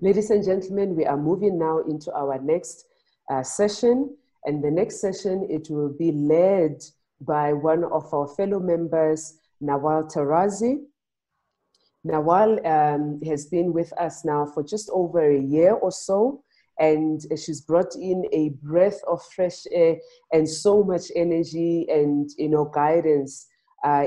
Ladies and gentlemen, we are moving now into our next session. And the next session, it will be led by one of our fellow members, Nawal Tarazi. Nawal has been with us now for just over a year or so, and she's brought in a breath of fresh air and so much energy and guidance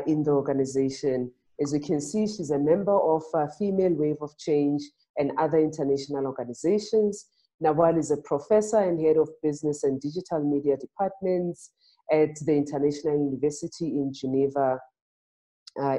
in the organization. As you can see, she's a member of Female Wave of Change and other international organizations. Nawal is a professor and head of business and digital media departments at the International University in Geneva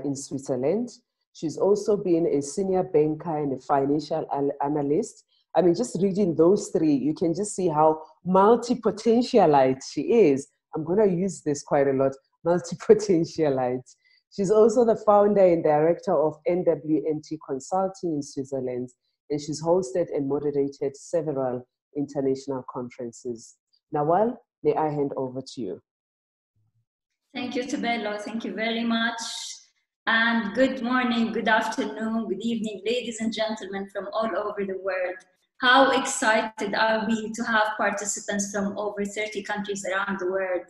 in Switzerland. She's also been a senior banker and a financial analyst. I mean, just reading those three, you can just see how multi-potentialite she is. I'm going to use this quite a lot, multi-potentialite. She's also the founder and director of NWNT Consulting in Switzerland, and she's hosted and moderated several international conferences. Nawal, may I hand over to you? Thank you, Tebello. Thank you very much. And good morning, good afternoon, good evening, ladies and gentlemen from all over the world. How excited are we to have participants from over 30 countries around the world.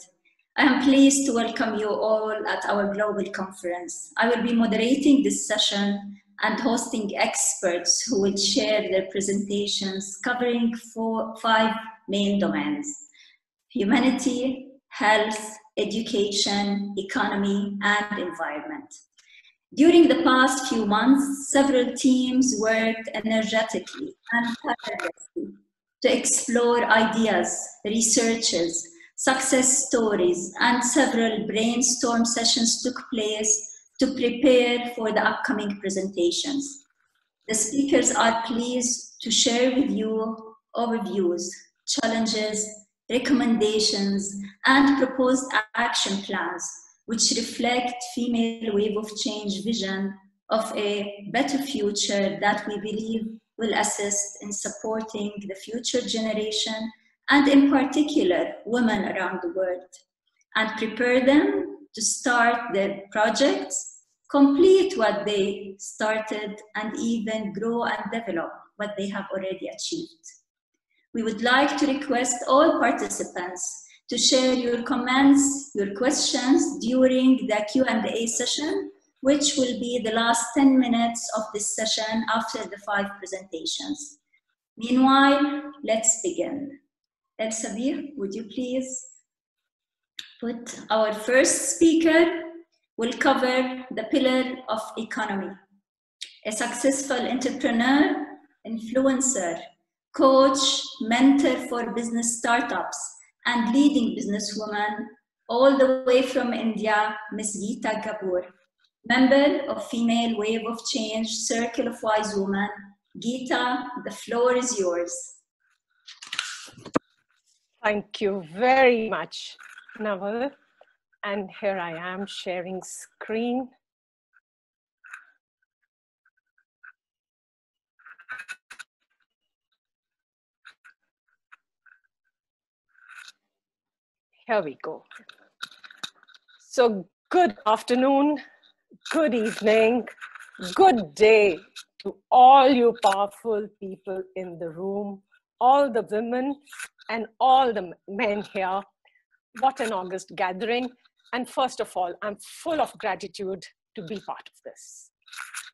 I am pleased to welcome you all at our global conference. I will be moderating this session and hosting experts who will share their presentations covering 5 main domains: humanity, health, education, economy, and environment. During the past few months, several teams worked energetically and tirelessly to explore ideas, researches, success stories, and several brainstorm sessions took place to prepare for the upcoming presentations. The speakers are pleased to share with you overviews, challenges, recommendations, and proposed action plans which reflect Female Wave of Change vision of a better future that we believe will assist in supporting the future generation and in particular women around the world, and prepare them to start their projects, complete what they started, and even grow and develop what they have already achieved. We would like to request all participants to share your comments, your questions during the Q&A session, which will be the last 10 minutes of this session after the 5 presentations. Meanwhile, let's begin. El Sabir, would you please put our first speaker will cover the pillar of economy. A successful entrepreneur, influencer, coach, mentor for business startups, and leading businesswoman, all the way from India, Ms. Geeta Kapoor, member of Female Wave of Change, Circle of Wise Women. Geeta, the floor is yours. Thank you very much, Nawal. And here I am sharing screen. Here we go. So good afternoon, good evening, good day to all you powerful people in the room, all the women and all the men here. What an august gathering. And first of all, I'm full of gratitude to be part of this.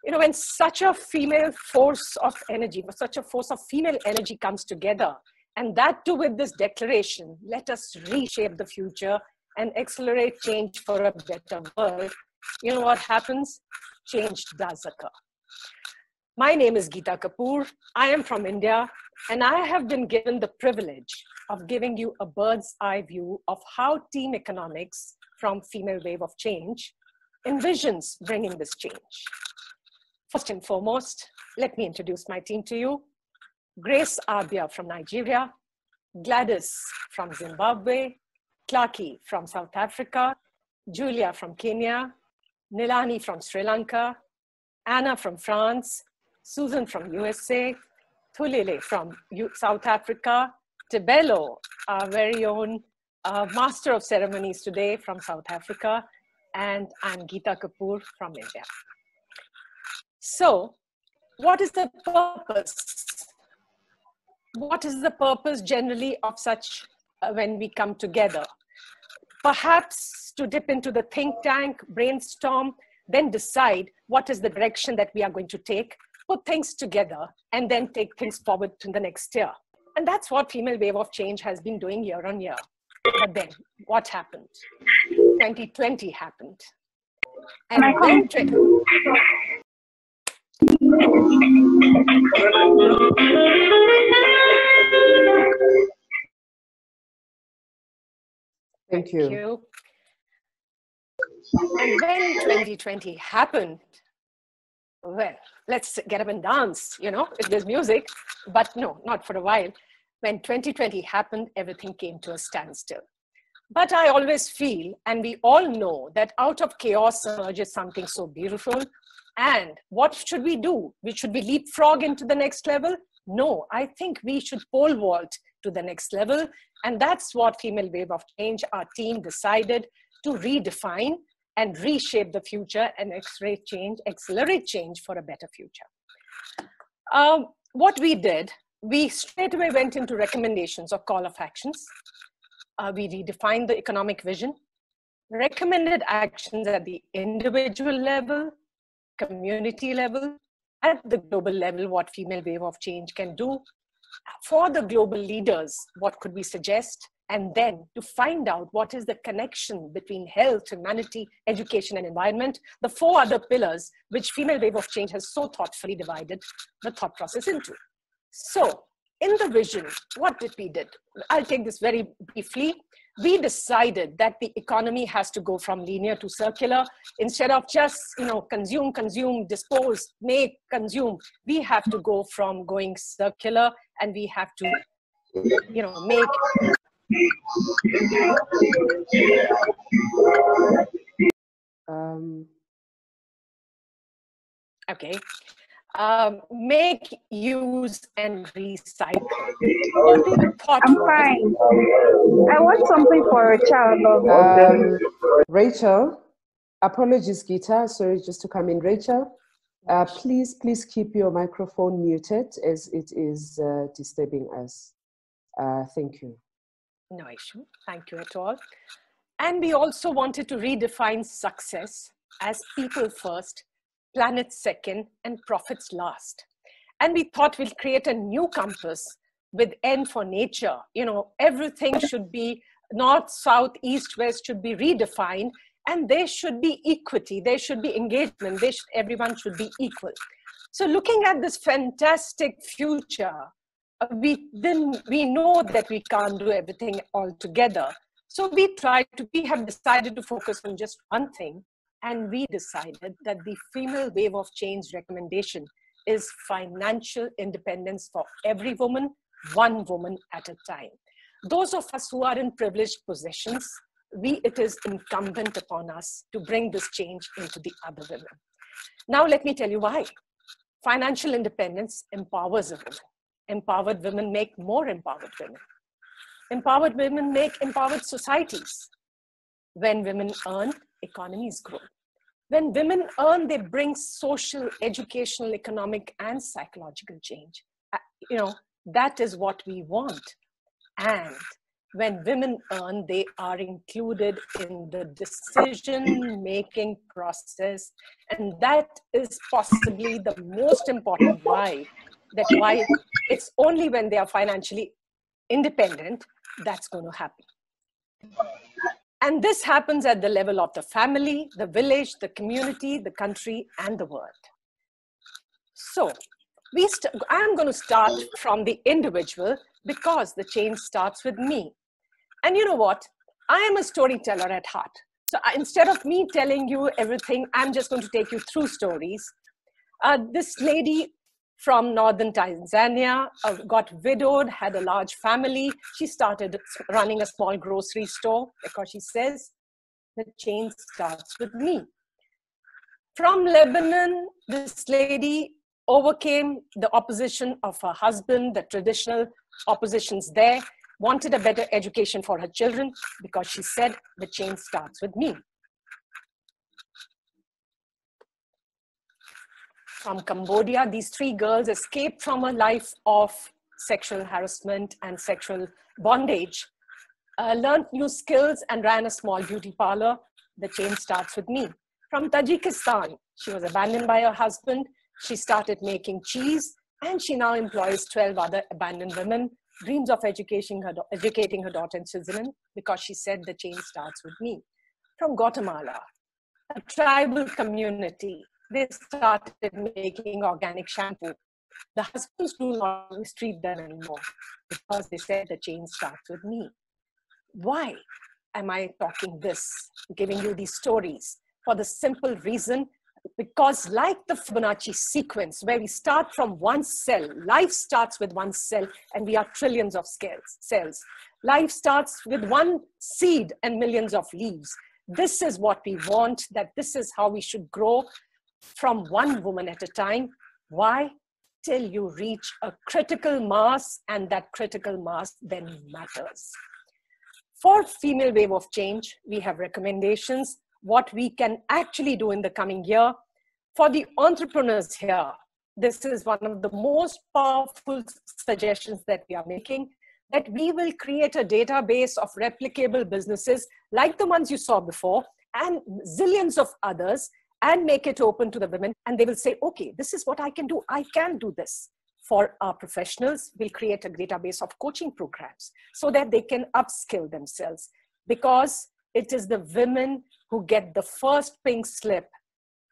You know, when such a female force of energy, such a force of female energy comes together, and that too with this declaration, let us reshape the future and accelerate change for a better world, you know what happens? Change does occur. My name is Geeta Kapoor. I am from India, and I have been given the privilege of giving you a bird's eye view of how team economics from Female Wave of Change envisions bringing this change. First and foremost, let me introduce my team to you. Grace Abia from Nigeria, Gladys from Zimbabwe, Clarky from South Africa, Julia from Kenya, Nilani from Sri Lanka, Anna from France, Susan from USA, Thulile from South Africa, Tebello, our very own Master of Ceremonies today from South Africa, and I'm Geeta Kapoor from India. So, what is the purpose what is the purpose generally of such when we come together? Perhaps to dip into the think tank, brainstorm, then decide what is the direction that we are going to take, put things together, and then take things forward to the next year. And that's what Female Wave of Change has been doing year on year. But then, what happened? 2020 happened. And when Thank you. And when 2020 happened, well, let's get up and dance, you know, if there's music, but no, not for a while. When 2020 happened, everything came to a standstill. But I always feel, and we all know, that out of chaos emerges something so beautiful. And what should we do? Should we leapfrog into the next level? No, I think we should pole vault to the next level. And that's what Female Wave of Change, our team, decided to redefine and reshape the future and accelerate change for a better future. What we did, we straight away went into recommendations or call of actions. We redefined the economic vision, recommended actions at the individual level, community level, at the global level, what Female Wave of Change can do. For the global leaders, what could we suggest? And then to find out what is the connection between health, humanity, education, and environment, the 4 other pillars which Female Wave of Change has so thoughtfully divided the thought process into. So in the vision, what did we do? I'll take this very briefly. We decided that the economy has to go from linear to circular. Instead of just, consume, consume, dispose, make, consume, we have to go from going circular, and we have to, make. Okay. Make, use, and recycle. I'm fine. I want something for a child. Rachel, apologies, Geeta. Sorry, just to come in. Rachel, please keep your microphone muted as it is disturbing us. Thank you. No issue. Thank you at all. And we also wanted to redefine success as people first, planet second, and profits last. And we thought we'll create a new compass with N for nature. Everything should be north, south, east, west should be redefined, and there should be equity, there should be engagement, everyone should be equal. So looking at this fantastic future, we know that we can't do everything all together. So we have decided to focus on just one thing. And we decided that the Female Wave of Change recommendation is financial independence for every woman, one woman at a time. Those of us who are in privileged positions, it is incumbent upon us to bring this change into the other women. Now, let me tell you why. Financial independence empowers a woman. Empowered women make more empowered women. Empowered women make empowered societies. When women earn, economies grow. When women earn, they bring social, educational, economic, and psychological change. That is what we want. And when women earn, they are included in the decision-making process. And that is possibly the most important why it's only when they are financially independent that's going to happen. And this happens at the level of the family, the village, the community, the country, and the world. So I'm going to start from the individual because the change starts with me. And you know what? I am a storyteller at heart. So instead of me telling you everything, I'm just going to take you through stories. This lady from northern Tanzania, got widowed, had a large family. She started running a small grocery store because she says, the change starts with me. From Lebanon, this lady overcame the opposition of her husband, the traditional oppositions there, wanted a better education for her children because she said, the change starts with me. From Cambodia, these 3 girls escaped from a life of sexual harassment and sexual bondage, learned new skills and ran a small beauty parlor. The change starts with me. From Tajikistan, she was abandoned by her husband. She started making cheese, and she now employs 12 other abandoned women, dreams of educating her daughter in Switzerland, because she said the change starts with me. From Guatemala, a tribal community, they started making organic shampoo. The husbands do not mistreat them anymore because they said the change starts with me. Why am I talking this, giving you these stories? For the simple reason, because like the Fibonacci sequence, where we start from one cell, life starts with one cell, and we are trillions of cells. Life starts with one seed and millions of leaves. This is what we want, that this is how we should grow from one woman at a time. Why? Till you reach a critical mass, and that critical mass then matters. For female wave of change, we have recommendations, what we can actually do in the coming year. For the entrepreneurs here, this is one of the most powerful suggestions that we are making, that we will create a database of replicable businesses like the ones you saw before and zillions of others, and make it open to the women, and they will say, okay, this is what I can do. I can do this. For our professionals, we'll create a database of coaching programs so that they can upskill themselves, because it is the women who get the first pink slip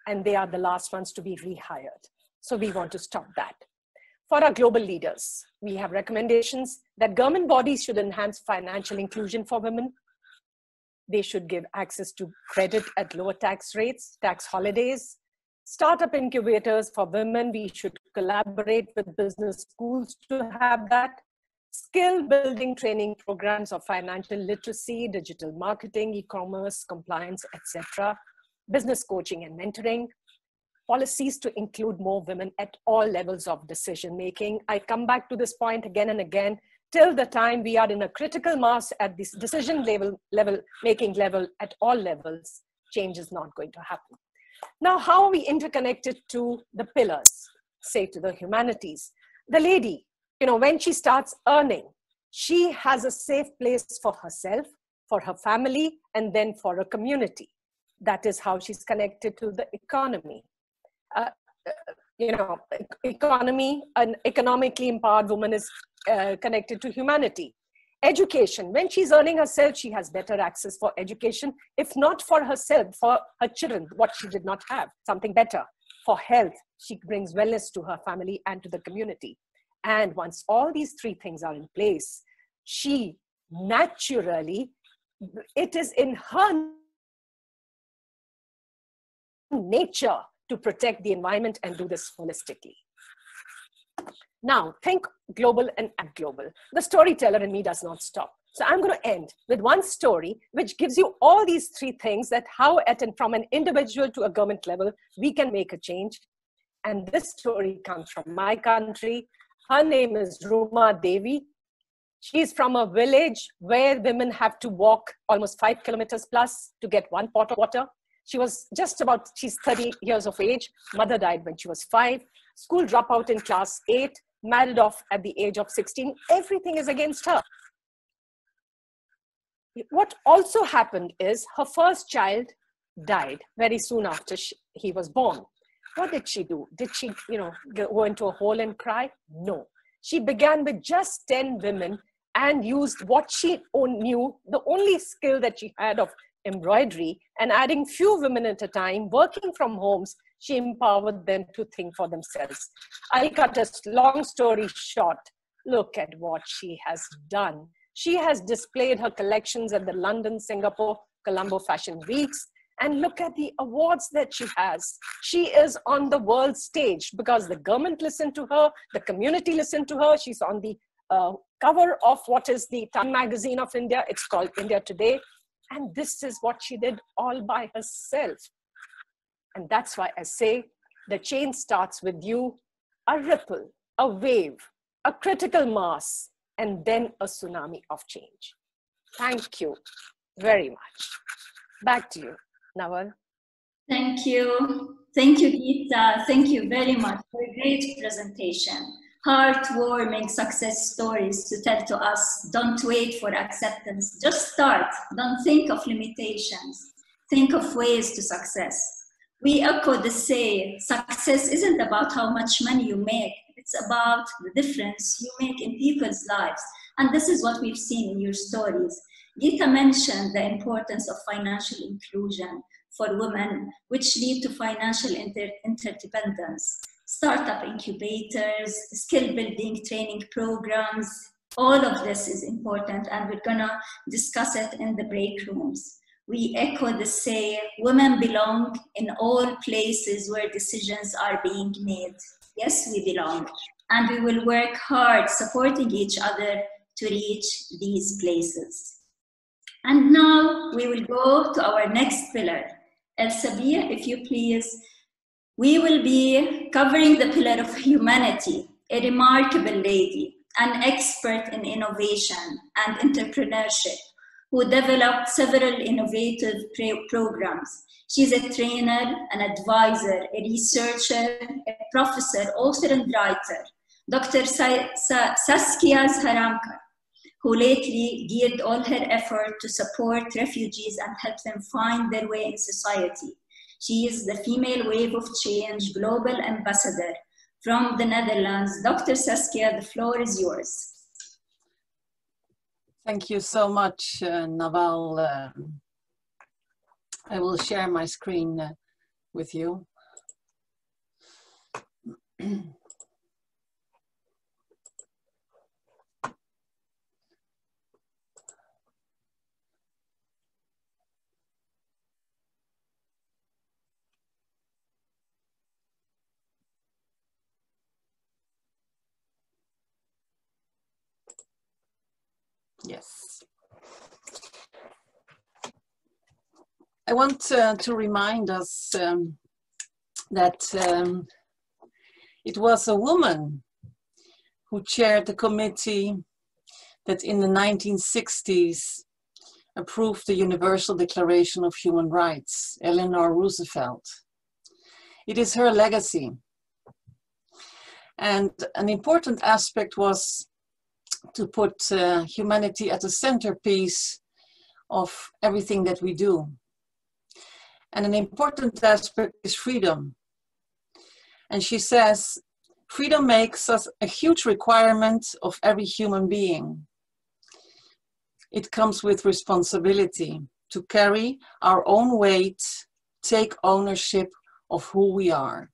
and they are the last ones to be rehired. So we want to stop that. For our global leaders, we have recommendations that government bodies should enhance financial inclusion for women. They should give access to credit at lower tax rates, tax holidays, startup incubators for women. We should collaborate with business schools to have that. Skill building training programs of financial literacy, digital marketing, e-commerce, compliance, etc. Business coaching and mentoring. Policies to include more women at all levels of decision making. I come back to this point again and again. Till the time we are in a critical mass at this decision making level at all levels, change is not going to happen. Now, how are we interconnected to the pillars, say to the humanities? The lady, when she starts earning, she has a safe place for herself, for her family, and then for her community. That is how she's connected to the economy. Economy, an economically empowered woman is connected to humanity. Education, when she's earning herself, she has better access for education, if not for herself, for her children, what she did not have, something better. For health, she brings wellness to her family and to the community. And once all these three things are in place, she naturally, it is in her nature to protect the environment and do this holistically. Now, think global and act global. The storyteller in me does not stop. So I'm going to end with one story which gives you all these three things, that how from an individual to a government level, we can make a change. And this story comes from my country. Her name is Ruma Devi. She's from a village where women have to walk almost 5 kilometers plus to get one pot of water. She's 30 years of age. Mother died when she was 5. School dropout in class 8. Married off at the age of 16. Everything is against her. What also happened is her first child died very soon after he was born. What did she do? Did she, go into a hole and cry? No. She began with just 10 women and used what she knew, the only skill that she had of embroidery, and adding few women at a time, working from homes, she empowered them to think for themselves. I'll cut a long story short. Look at what she has done. She has displayed her collections at the London, Singapore, Colombo Fashion Weeks, and look at the awards that she has. She is on the world stage because the government listened to her, the community listened to her. She's on the cover of what is the Time magazine of India. It's called India Today. And this is what she did all by herself. And that's why I say the change starts with you, a ripple, a wave, a critical mass, and then a tsunami of change. Thank you very much. Back to you, Nawal. Thank you. Thank you, Geeta. Thank you very much for a great presentation. heartwarming success stories to tell to us. Don't wait for acceptance, just start. Don't think of limitations, think of ways to success. We echo the say, success isn't about how much money you make, it's about the difference you make in people's lives. And this is what we've seen in your stories. Geeta mentioned the importance of financial inclusion for women, which lead to financial interdependence. Startup incubators, skill building training programs, all of this is important, and we're gonna discuss it in the break rooms. We echo the say, women belong in all places where decisions are being made. Yes, we belong, and we will work hard supporting each other to reach these places. And now we will go to our next pillar. El Sabir, if you please. We will be covering the pillar of humanity, a remarkable lady, an expert in innovation and entrepreneurship, who developed several innovative programs. She's a trainer, an advisor, a researcher, a professor, author and writer. Dr. Saskia Harkema, who lately geared all her effort to support refugees and help them find their way in society. She is the Female Wave of Change Global Ambassador from the Netherlands. Dr. Saskia, the floor is yours. Thank you so much, Nawal. I will share my screen with you. Yes. I want to remind us that it was a woman who chaired the committee that in the 1960s approved the Universal Declaration of Human Rights, Eleanor Roosevelt. It is her legacy. And an important aspect was to put humanity at the centerpiece of everything that we do. And an important aspect is freedom. And she says, freedom makes us a huge requirement of every human being. It comes with responsibility to carry our own weight, take ownership of who we are.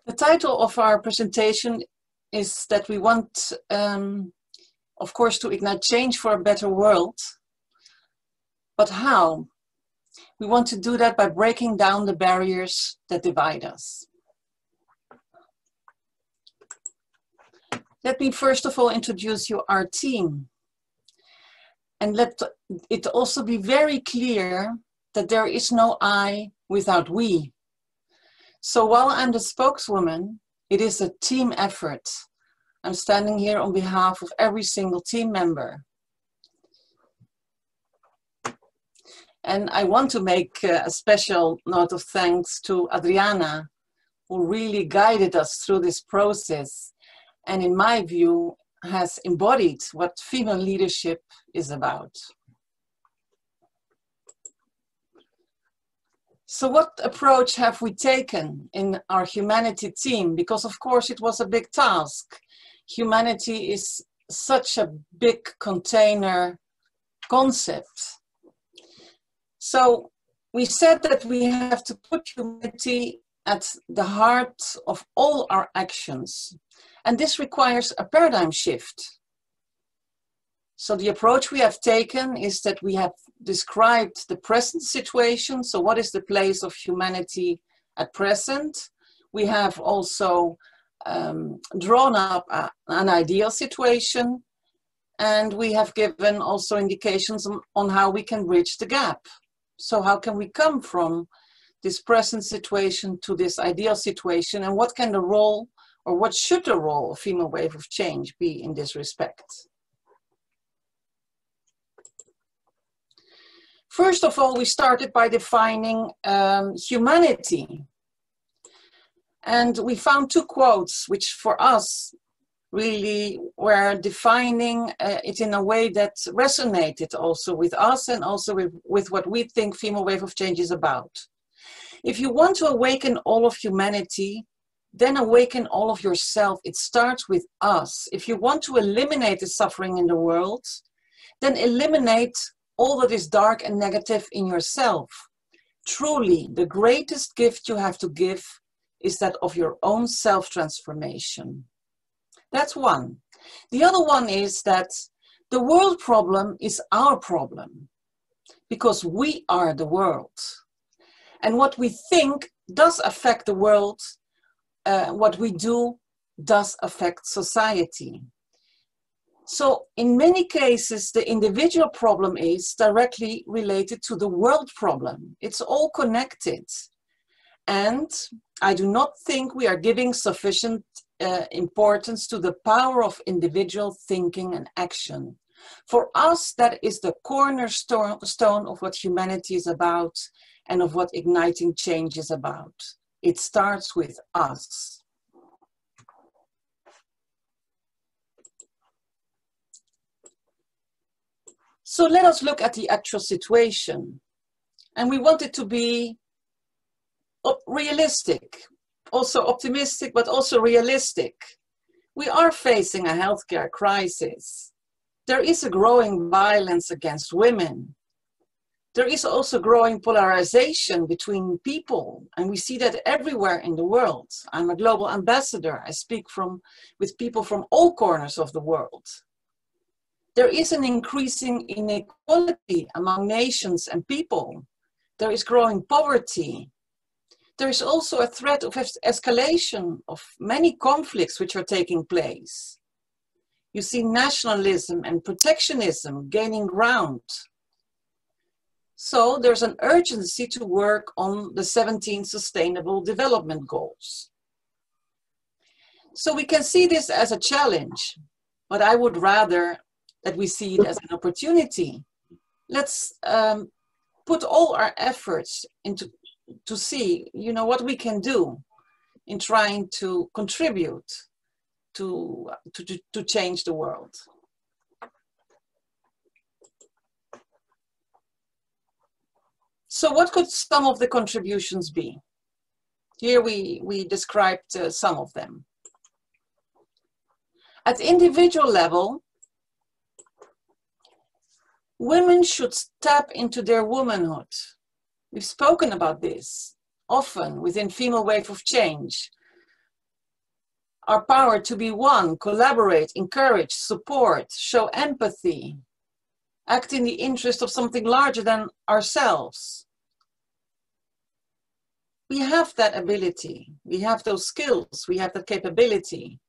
The title of our presentation is that we want, of course, to ignite change for a better world. But how? We want to do that by breaking down the barriers that divide us. Let me first of all introduce you our team. And let it also be very clear that there is no I without we. So while I'm the spokeswoman, it is a team effort. I'm standing here on behalf of every single team member. And I want to make a special note of thanks to Adriana, who really guided us through this process, and in my view, has embodied what female leadership is about. So what approach have we taken in our humanity team? Because of course it was a big task. Humanity is such a big container concept. So we said that we have to put humanity at the heart of all our actions. And this requires a paradigm shift. So the approach we have taken is that we have described the present situation. So what is the place of humanity at present? We have also drawn up an ideal situation, and we have given also indications on how we can bridge the gap. So how can we come from this present situation to this ideal situation, and what can the role, or what should the role of female wave of change be in this respect? First of all, we started by defining humanity. And we found two quotes, which for us really were defining it in a way that resonated also with us and also with what we think Female Wave of Change is about. If you want to awaken all of humanity, then awaken all of yourself. It starts with us. If you want to eliminate the suffering in the world, then eliminate all that is dark and negative in yourself. Truly, the greatest gift you have to give is that of your own self-transformation. That's one. The other one is that the world problem is our problem because we are the world. And what we think does affect the world. What we do does affect society. So in many cases, the individual problem is directly related to the world problem. It's all connected. And I do not think we are giving sufficient importance to the power of individual thinking and action. For us, that is the cornerstone of what humanity is about and of what igniting change is about. It starts with us. So let us look at the actual situation. And we want it to be realistic, also optimistic, but also realistic. We are facing a healthcare crisis. There is a growing violence against women. There is also growing polarization between people, and we see that everywhere in the world. I'm a global ambassador. I speak with people from all corners of the world. There is an increasing inequality among nations and people. There is growing poverty. There is also a threat of escalation of many conflicts which are taking place. You see nationalism and protectionism gaining ground. So there's an urgency to work on the 17 Sustainable Development Goals. So we can see this as a challenge, but I would rather that we see it as an opportunity. Let's put all our efforts into to see, what we can do in trying to contribute to change the world. So what could some of the contributions be? Here we described some of them. At individual level, women should step into their womanhood. We've spoken about this often within Female Wave of Change. Our power to be one, collaborate, encourage, support, show empathy, act in the interest of something larger than ourselves. We have that ability. We have those skills. We have that capability.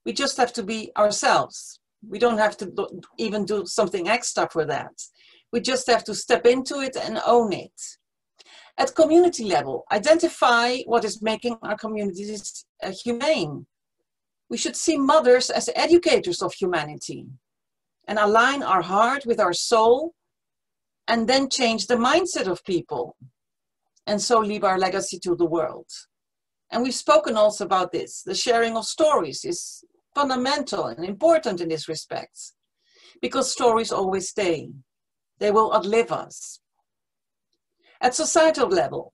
We just have to be ourselves. We don't have to even do something extra for that. We just have to step into it and own it. At community level, identify what is making our communities humane. We should see mothers as educators of humanity and align our heart with our soul and then change the mindset of people and so leave our legacy to the world. And we've spoken also about this. The sharing of stories is fundamental and important in this respect because stories always stay. They will outlive us. At societal level,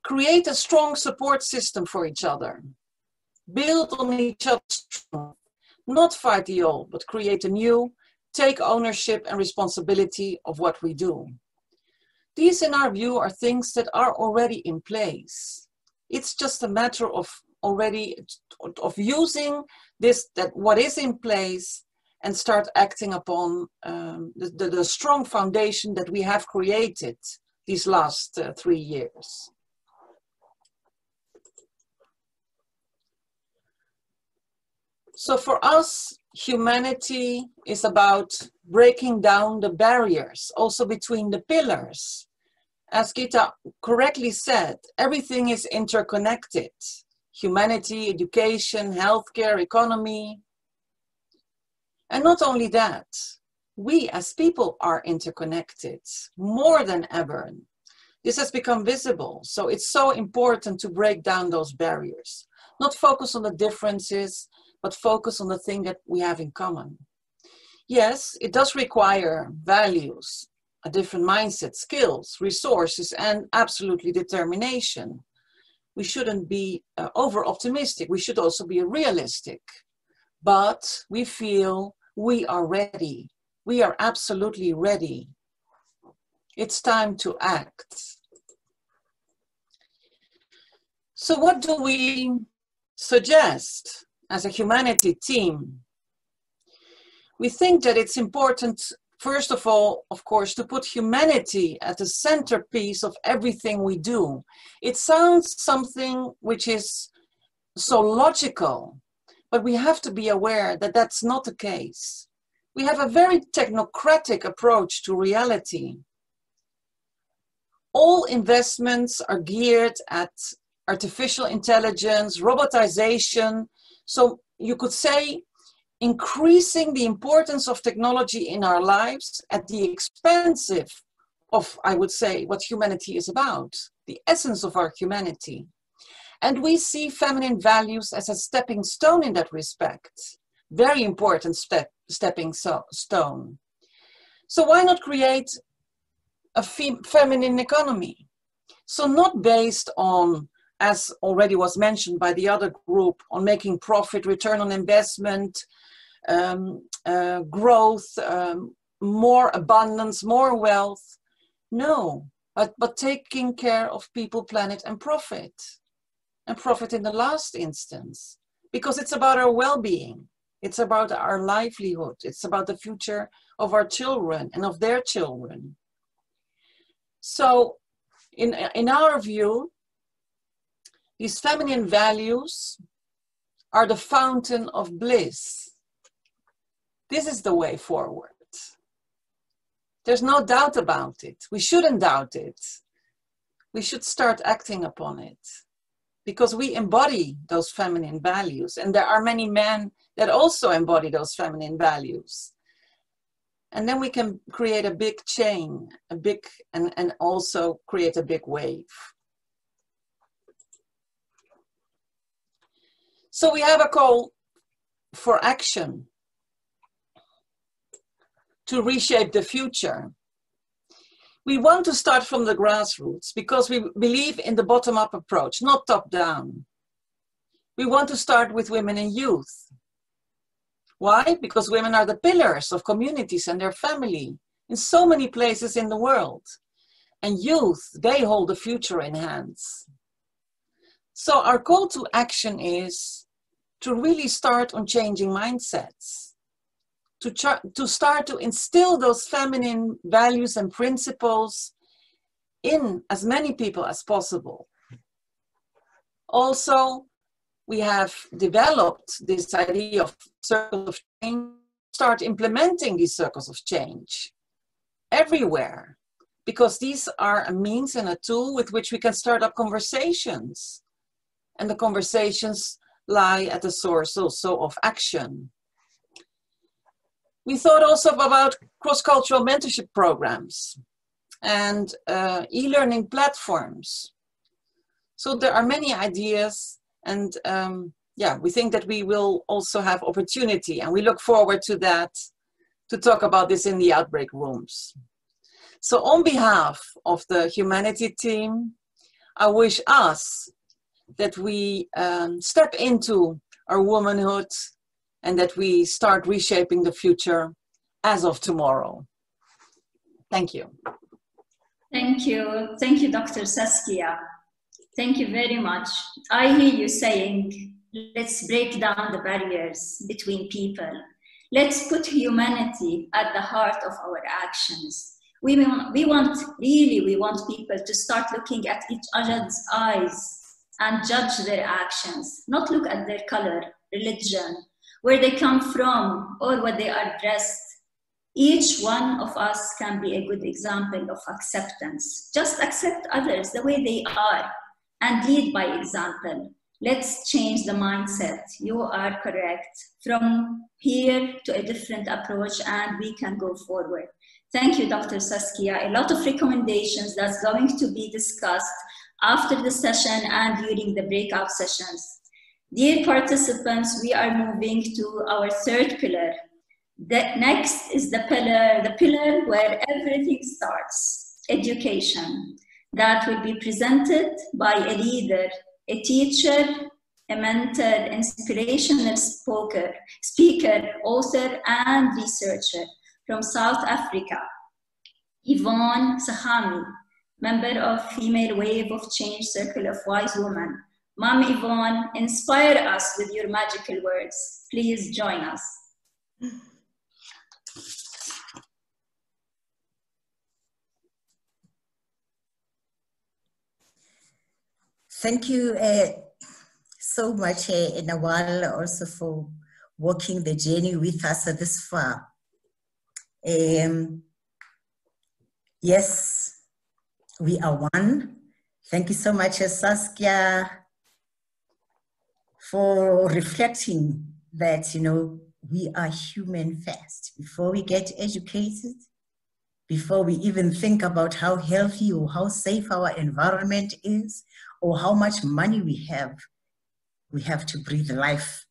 create a strong support system for each other. Build on each other's strength, not fight the old, but create a new, take ownership and responsibility of what we do. These, in our view, are things that are already in place. It's just a matter of using what is in place and start acting upon the strong foundation that we have created these last 3 years. So for us, humanity is about breaking down the barriers, also between the pillars. As Geeta correctly said, everything is interconnected. Humanity, education, healthcare, economy. And not only that, we as people are interconnected more than ever. This has become visible. So it's so important to break down those barriers. Not focus on the differences, but focus on the thing that we have in common. Yes, it does require values, a different mindset, skills, resources, and absolutely determination. We shouldn't be over-optimistic. We should also be realistic. But we feel we are ready. We are absolutely ready. It's time to act. So what do we suggest as a humanity team? We think that it's important, first of all, of course, to put humanity at the centerpiece of everything we do. It sounds something which is so logical, but we have to be aware that that's not the case. We have a very technocratic approach to reality. All investments are geared at artificial intelligence, robotization. So you could say increasing the importance of technology in our lives at the expense of, I would say, what humanity is about, the essence of our humanity. And we see feminine values as a stepping stone in that respect. Very important stepping stone. So why not create a feminine economy? So not based on, as already was mentioned by the other group, on making profit, return on investment, growth, more abundance, more wealth. No, but taking care of people, planet, and profit. And profit in the last instance. Because it's about our well-being. It's about our livelihood. It's about the future of our children and of their children. So in our view, these feminine values are the fountain of bliss. This is the way forward. There's no doubt about it. We shouldn't doubt it. We should start acting upon it because we embody those feminine values. And there are many men that also embody those feminine values. And then we can create a big chain, and also create a big wave. So we have a call for action to reshape the future. We want to start from the grassroots because we believe in the bottom-up approach, not top-down. We want to start with women and youth. Why? Because women are the pillars of communities and their family in so many places in the world. And youth, they hold the future in hands. So our call to action is to really start on changing mindsets, to start to instill those feminine values and principles in as many people as possible. Also, we have developed this idea of circles of change, start implementing these circles of change everywhere, because these are a means and a tool with which we can start up conversations. And the conversations lie at the source also of action. We thought also about cross-cultural mentorship programs and e-learning platforms. So there are many ideas. And yeah, we think that we will also have opportunity, and we look forward to that, to talk about this in the outbreak rooms. So on behalf of the humanity team, I wish us that we step into our womanhood and that we start reshaping the future as of tomorrow. Thank you. Thank you. Thank you, Dr. Saskia. Thank you very much. I hear you saying, let's break down the barriers between people. Let's put humanity at the heart of our actions. We want people to start looking at each other's eyes and judge their actions, not look at their color, religion, where they come from, or what they are dressed. Each one of us can be a good example of acceptance. Just accept others the way they are and lead by example. Let's change the mindset. You are correct. From here to a different approach, and we can go forward. Thank you, Dr. Saskia. A lot of recommendations that's going to be discussed after the session and during the breakout sessions. Dear participants, we are moving to our third pillar. The next is the pillar where everything starts, education. That will be presented by a leader, a teacher, a mentor, inspirational speaker, author, and researcher from South Africa, Yvonne Kgame, member of Female Wave of Change Circle of Wise Women. Mom Yvonne, inspire us with your magical words. Please join us. Thank you so much, Nawal, also for walking the journey with us this far. Yes, we are one. Thank you so much, Saskia, for reflecting that, you know, we are human first. Before we get educated, before we even think about how healthy or how safe our environment is, or how much money we have to breathe life.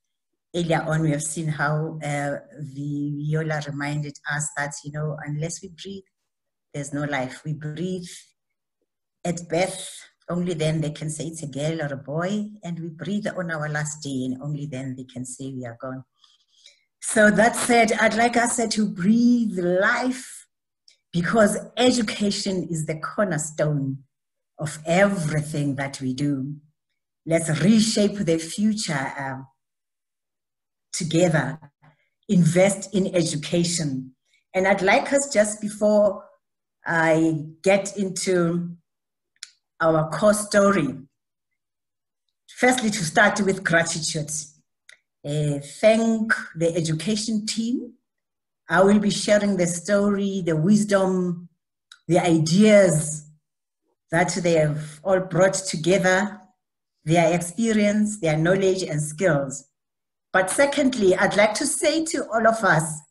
Earlier on, we have seen how Viola reminded us that, you know, unless we breathe, there's no life. We breathe at birth, only then they can say it's a girl or a boy, and we breathe on our last day, and only then they can say we are gone. So that said, I'd like us to breathe life, because education is the cornerstone of everything that we do. Let's reshape the future together, invest in education. And I'd like us, just before I get into our core story, firstly to start with gratitude. Thank the education team. I will be sharing the story, the wisdom, the ideas that they have all brought together, their experience, their knowledge and skills. But secondly, I'd like to say to all of us,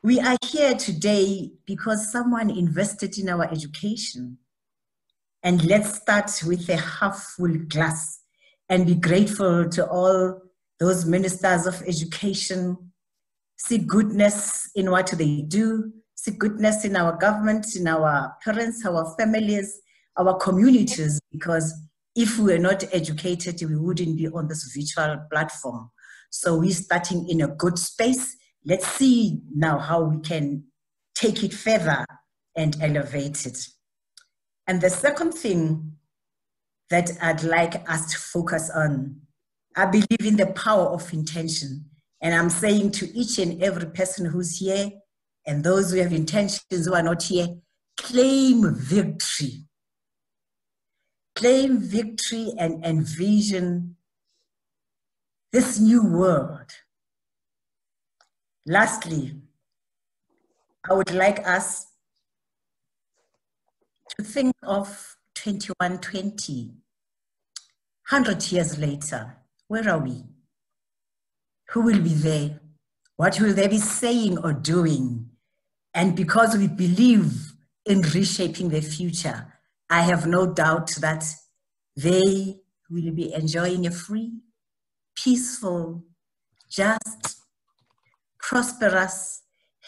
we are here today because someone invested in our education. And let's start with a half full glass and be grateful to all those ministers of education. See goodness in what they do. See goodness in our government, in our parents, our families, our communities, because if we were not educated, we wouldn't be on this virtual platform. So we're starting in a good space. Let's see now how we can take it further and elevate it. And the second thing that I'd like us to focus on, I believe in the power of intention. And I'm saying to each and every person who's here, and those who have intentions who are not here, claim victory. Claim victory and envision this new world. Lastly, I would like us to think of 2120. 100 years later, where are we? Who will be there? What will they be saying or doing? And because we believe in reshaping the future, I have no doubt that they will be enjoying a free, peaceful, just, prosperous,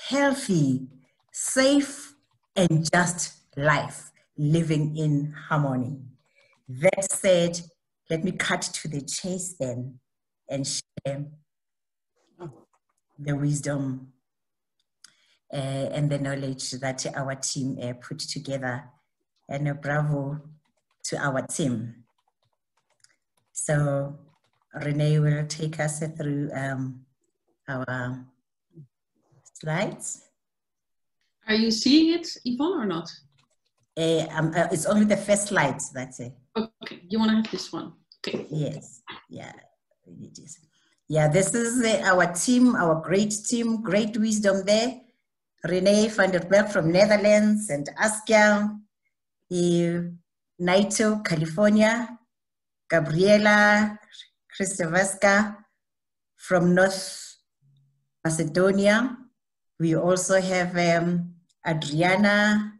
healthy, safe, and just life, living in harmony. That said, let me cut to the chase then and share the wisdom and the knowledge that our team put together. And a bravo to our team. So Renee will take us through our slides. Are you seeing it, Yvonne, or not? It's only the first slide, that's it. Okay, you want to have this one? Okay. Yes, yeah, it is. Yeah, this is our team, our great team, great wisdom there. Renee van der Berg from Netherlands and Saskia, Naito, California, Gabriela Kristevska from North Macedonia, We also have Adriana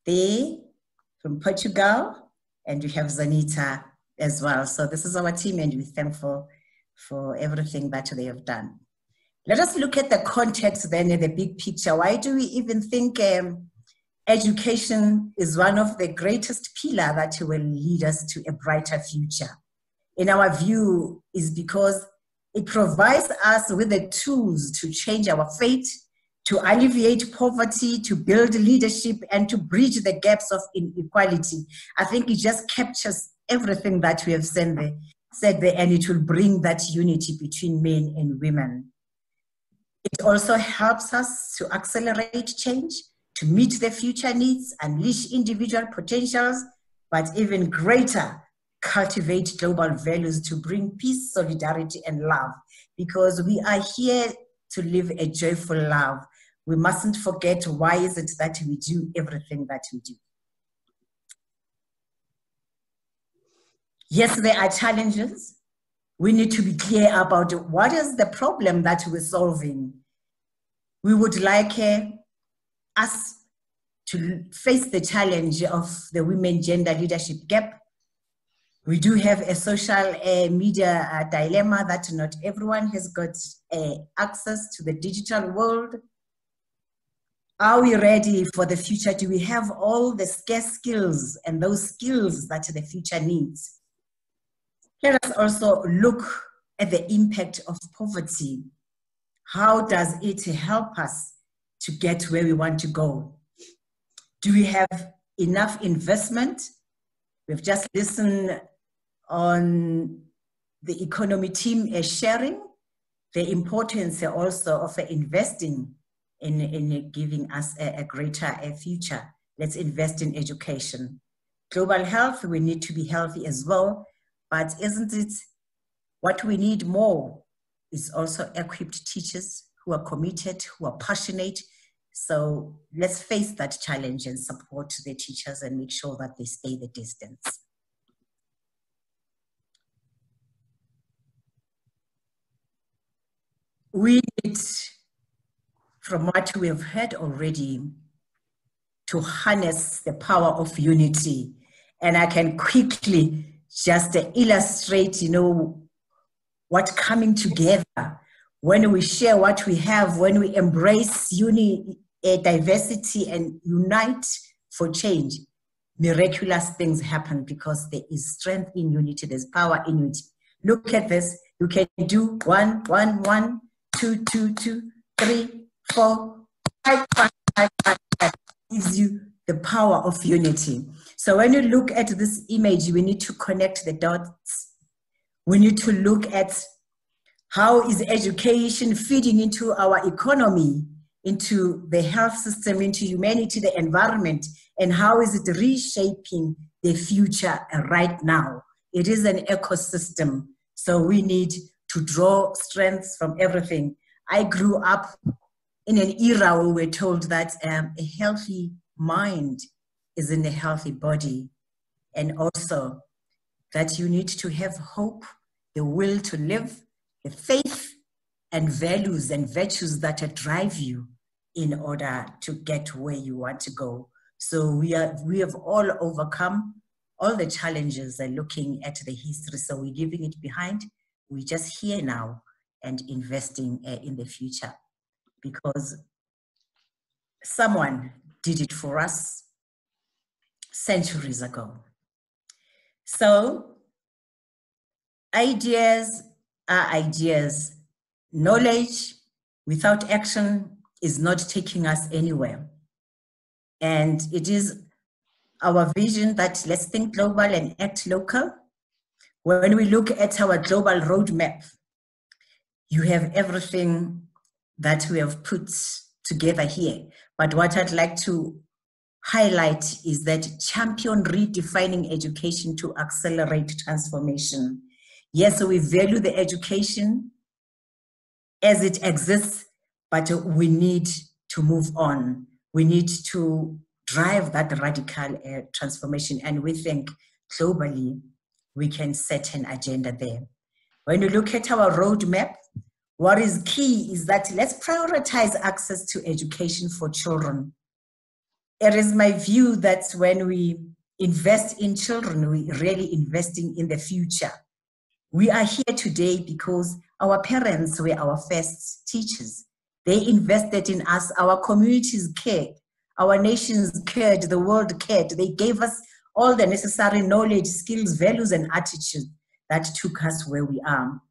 there from Portugal, and we have Zanita as well. So this is our team, and we're thankful for everything that they have done. Let us look at the context then in the big picture. Why do we even think education is one of the greatest pillars that will lead us to a brighter future? In our view, is because it provides us with the tools to change our fate, to alleviate poverty, to build leadership, and to bridge the gaps of inequality. I think it just captures everything that we have said there, and it will bring that unity between men and women. It also helps us to accelerate change, to meet the future needs, unleash individual potentials, but even greater, cultivate global values to bring peace, solidarity, and love. Because we are here to live a joyful life. We mustn't forget why is it that we do everything that we do. Yes, there are challenges. We need to be clear about what is the problem that we're solving. We would like us to face the challenge of the women gender leadership gap. We do have a social media dilemma that not everyone has got access to the digital world. Are we ready for the future? Do we have all the scarce skills and those skills that the future needs? Let us also look at the impact of poverty. How does it help us to get where we want to go? Do we have enough investment? We've just listened on the economy team sharing the importance also of investing in giving us a greater future. Let's invest in education. Global health, we need to be healthy as well, but isn't it what we need more is also equipped teachers who are committed, who are passionate. So let's face that challenge and support the teachers and make sure that they stay the distance. We need, from what we have heard already, to harness the power of unity. And I can quickly just illustrate, what coming together, when we share what we have, when we embrace diversity and unite for change, miraculous things happen because there is strength in unity, there's power in unity. Look at this, you can do 1, 1, 1, 2, 2, 2, 3, 4, 5, 5, 5, 5, 5. Gives you the power of unity. So when you look at this image, we need to connect the dots. We need to look at how is education feeding into our economy, into the health system, into humanity, the environment, and how is it reshaping the future right now. It is an ecosystem, so we need to draw strengths from everything. I grew up in an era where we're told that a healthy mind is in a healthy body, and also that you need to have hope, the will to live, the faith and values and virtues that drive you in order to get where you want to go. So we have all overcome all the challenges and looking at the history. So we're leaving it behind. We're just here now and investing in the future because someone did it for us centuries ago. So ideas are ideas. Knowledge without action is not taking us anywhere. And it is our vision that let's think global and act local. When we look at our global roadmap, you have everything that we have put together here. But what I'd like to highlight is that champion redefining education to accelerate transformation. Yes, we value the education as it exists, but we need to move on. We need to drive that radical transformation, and we think globally we can set an agenda there. When you look at our roadmap, what is key is that let's prioritize access to education for children. It is my view that when we invest in children, we're really investing in the future. We are here today because our parents were our first teachers. They invested in us, our communities cared, our nations cared, the world cared. They gave us all the necessary knowledge, skills, values, and attitudes that took us where we are.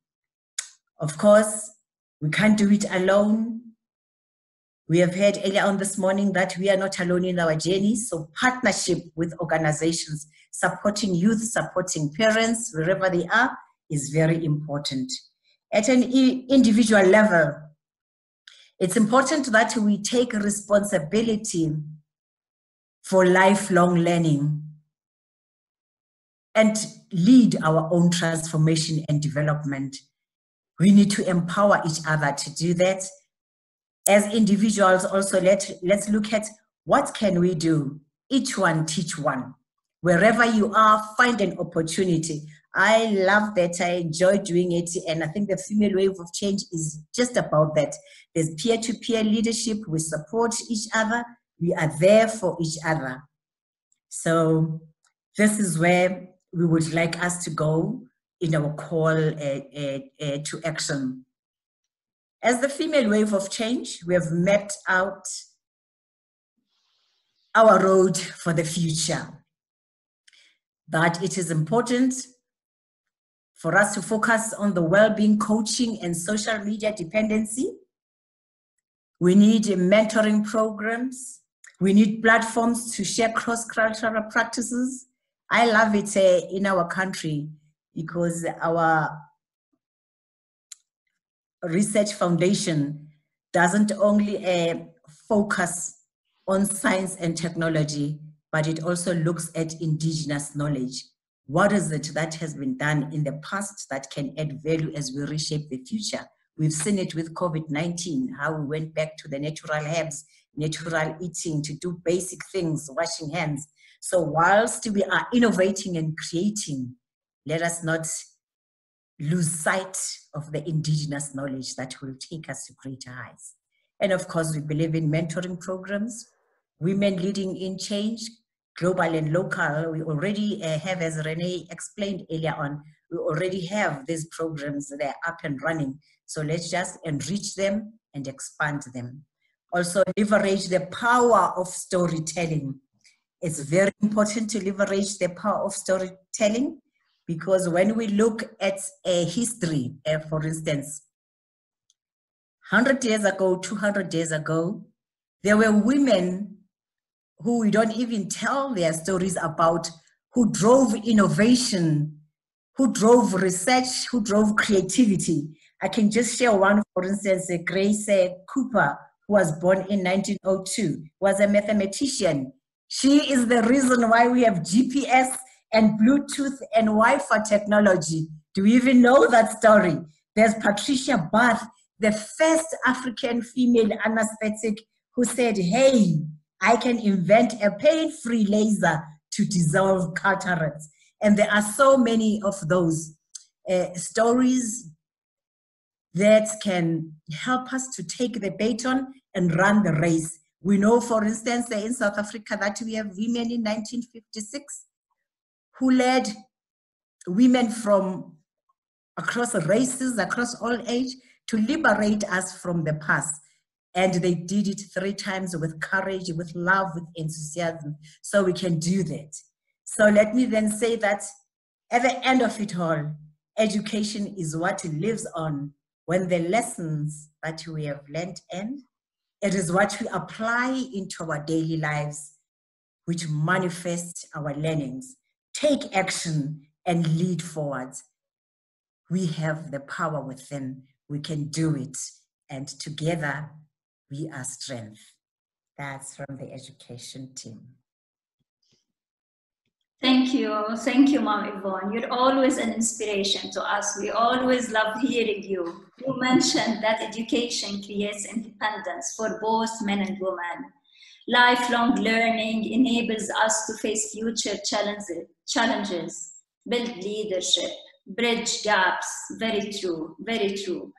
Of course, we can't do it alone. We have heard earlier on this morning that we are not alone in our journey. So partnership with organizations, supporting youth, supporting parents, wherever they are, is very important. At an individual level, it's important that we take responsibility for lifelong learning and lead our own transformation and development. We need to empower each other to do that. As individuals also, let's look at what can we do. Each one teach one. Wherever you are, find an opportunity. I love that. I enjoy doing it. And I think the female wave of change is just about that. There's peer-to-peer leadership. We support each other. We are there for each other. So this is where we would like us to go in our call to action. As the female wave of change, we have mapped out our road for the future. That it is important for us to focus on the well-being coaching and social media dependency. We need mentoring programs. We need platforms to share cross-cultural practices. I love it in our country because our research foundation doesn't only focus on science and technology, but it also looks at indigenous knowledge. What is it that has been done in the past that can add value as we reshape the future? We've seen it with COVID-19, how we went back to the natural herbs, natural eating, to do basic things, washing hands. So whilst we are innovating and creating, let us not lose sight of the indigenous knowledge that will take us to greater heights. And of course, we believe in mentoring programs, women leading in change, global and local. We already have, as Renee explained earlier on, we already have these programs that are up and running. So let's just enrich them and expand them. Also leverage the power of storytelling. It's very important to leverage the power of storytelling, because when we look at a history, for instance, 100 years ago, 200 years ago, there were women who we don't even tell their stories about, who drove innovation, who drove research, who drove creativity. I can just share one, for instance, Grace Cooper, who was born in 1902, was a mathematician. She is the reason why we have GPS and Bluetooth and Wi-Fi technology. Do we even know that story? There's Patricia Bath, the first African female anesthetic, who said, hey, I can invent a pain-free laser to dissolve cataracts. And there are so many of those stories that can help us to take the baton and run the race. We know, for instance, in South Africa that we have women in 1956 who led women from across races, across all age, to liberate us from the past. And they did it 3 times with courage, with love, with enthusiasm. So we can do that. So let me then say that at the end of it all, education is what lives on when the lessons that we have learned end. It is what we apply into our daily lives, which manifests our learnings. Take action and lead forward. We have the power within. We can do it. And together, we are strength. That's from the education team. Thank you, Mom Yvonne. You're always an inspiration to us. We always love hearing you. You mentioned that education creates independence for both men and women. Lifelong learning enables us to face future challenges, build leadership, bridge gaps. Very true, very true.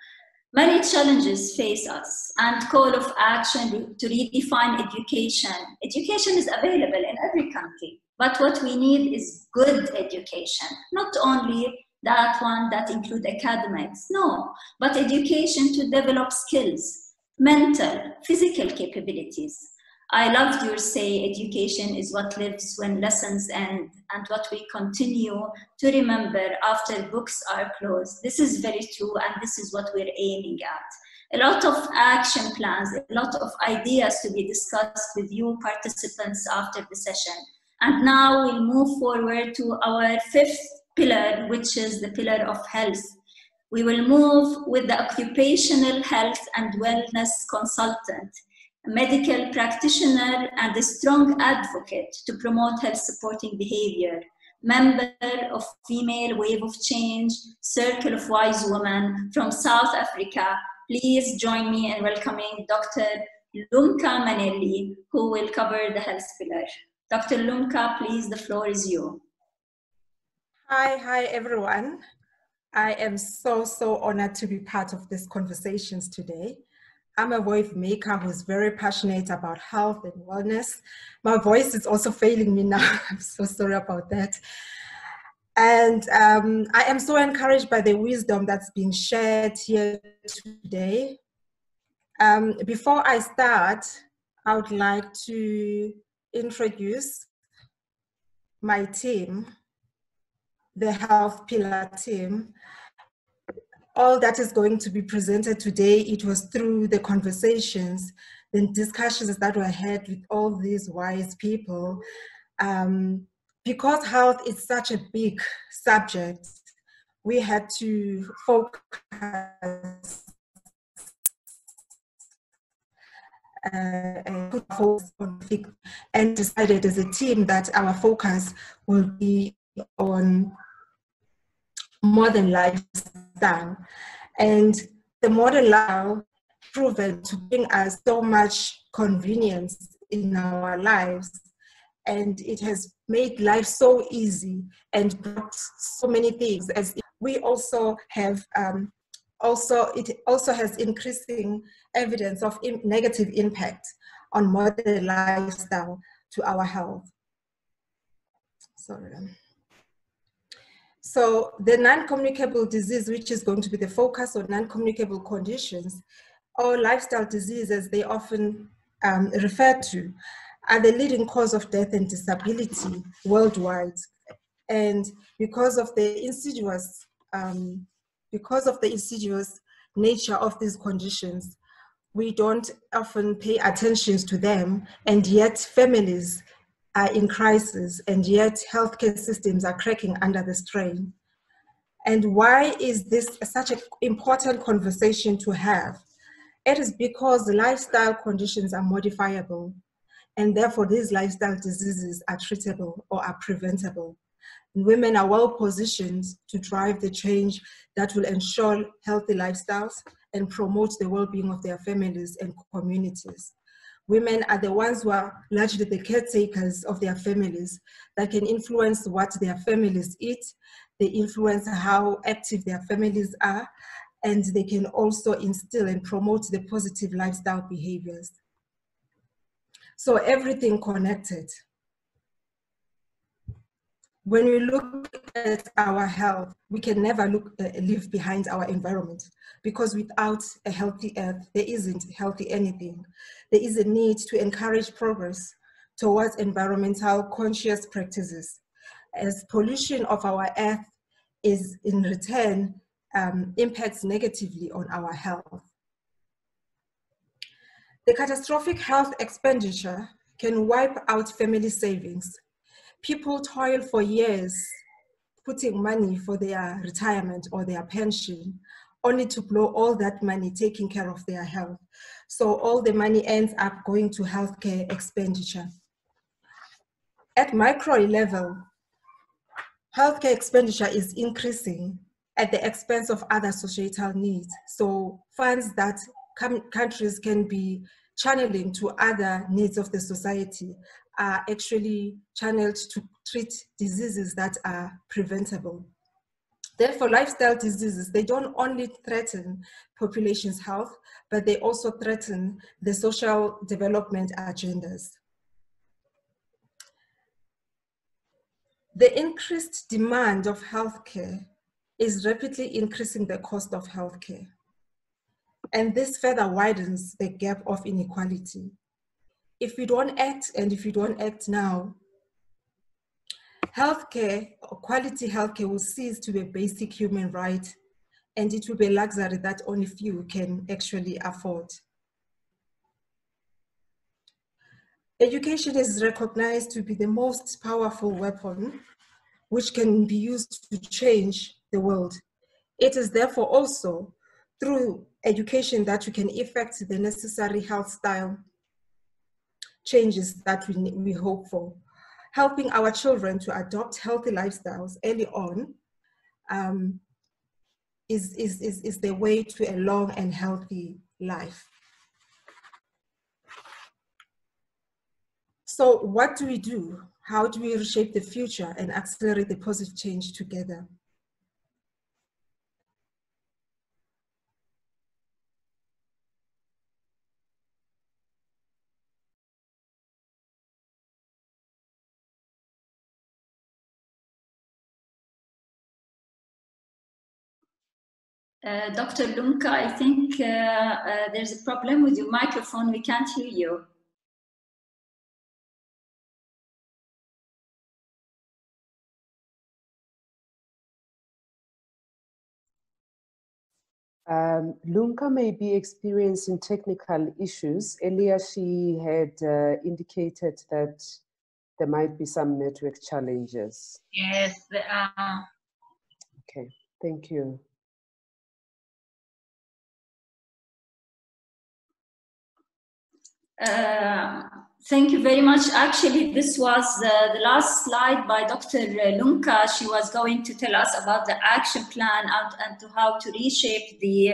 Many challenges face us and call of action to redefine education. Education is available in every country, but what we need is good education, not only that one that include academics, no, but education to develop skills, mental, physical capabilities. I loved your say, education is what lives when lessons end and what we continue to remember after books are closed. This is very true, and this is what we're aiming at. A lot of action plans, a lot of ideas to be discussed with you participants after the session. And now we'll move forward to our fifth pillar, which is the pillar of health. We will move with the occupational health and wellness consultant, a medical practitioner and a strong advocate to promote health supporting behavior, member of Female Wave of Change, Circle of Wise Women from South Africa. Please join me in welcoming Dr. Lumka Maneli, who will cover the health pillar. Dr. Lumka, please, the floor is you. Hi everyone. I am so honored to be part of these conversations today. I'm a wave maker who's very passionate about health and wellness. My voice is also failing me now. I'm so sorry about that. And I am so encouraged by the wisdom that's being shared here today. Before I start, I would like to introduce my team, the Health Pillar team. All that is going to be presented today, it was through the conversations, the discussions that were had with all these wise people. Because health is such a big subject, we had to focus and decided as a team that our focus will be on modern lifestyle. And the modern lifestyle proven to bring us so much convenience in our lives, and it has made life so easy and brought so many things. As we also have it also has increasing evidence of negative impact on modern lifestyle to our health. Sorry. So the non-communicable disease, which is going to be the focus on non-communicable conditions, or lifestyle diseases they often refer to, are the leading cause of death and disability worldwide. And because of the insidious nature of these conditions, we don't often pay attention to them, and yet families are in crisis, and yet healthcare systems are cracking under the strain. And why is this such an important conversation to have? It is because the lifestyle conditions are modifiable, and therefore these lifestyle diseases are treatable or are preventable. And women are well positioned to drive the change that will ensure healthy lifestyles and promote the well-being of their families and communities. Women are the ones who are largely the caretakers of their families, that can influence what their families eat, they influence how active their families are, and they can also instill and promote the positive lifestyle behaviors. So everything connected. When we look at our health, we can never live behind our environment, because without a healthy earth, there isn't healthy anything. There is a need to encourage progress towards environmental conscious practices, as pollution of our earth is in return impacts negatively on our health. The catastrophic health expenditure can wipe out family savings. People toil for years putting money for their retirement or their pension, only to blow all that money taking care of their health. So all the money ends up going to healthcare expenditure. At micro level, healthcare expenditure is increasing at the expense of other societal needs. So funds that countries can be channeling to other needs of the society are actually channeled to treat diseases that are preventable. Therefore, lifestyle diseases, they don't only threaten population's health, but they also threaten the social development agendas. The increased demand of healthcare is rapidly increasing the cost of healthcare. And this further widens the gap of inequality. If we don't act, and if we don't act now, healthcare, or quality healthcare, will cease to be a basic human right, and it will be a luxury that only few can actually afford. Education is recognized to be the most powerful weapon which can be used to change the world. It is therefore also through education that we can effect the necessary health style changes that we hope for. Helping our children to adopt healthy lifestyles early on is the way to a long and healthy life. So what do we do? How do we reshape the future and accelerate the positive change together? Dr. Lumka, I think there's a problem with your microphone. We can't hear you. Lumka may be experiencing technical issues. Earlier, she had indicated that there might be some network challenges. Yes, there are. Okay, thank you. Thank you very much. Actually, this was the last slide by Dr. Lumka. She was going to tell us about the action plan and to how to reshape the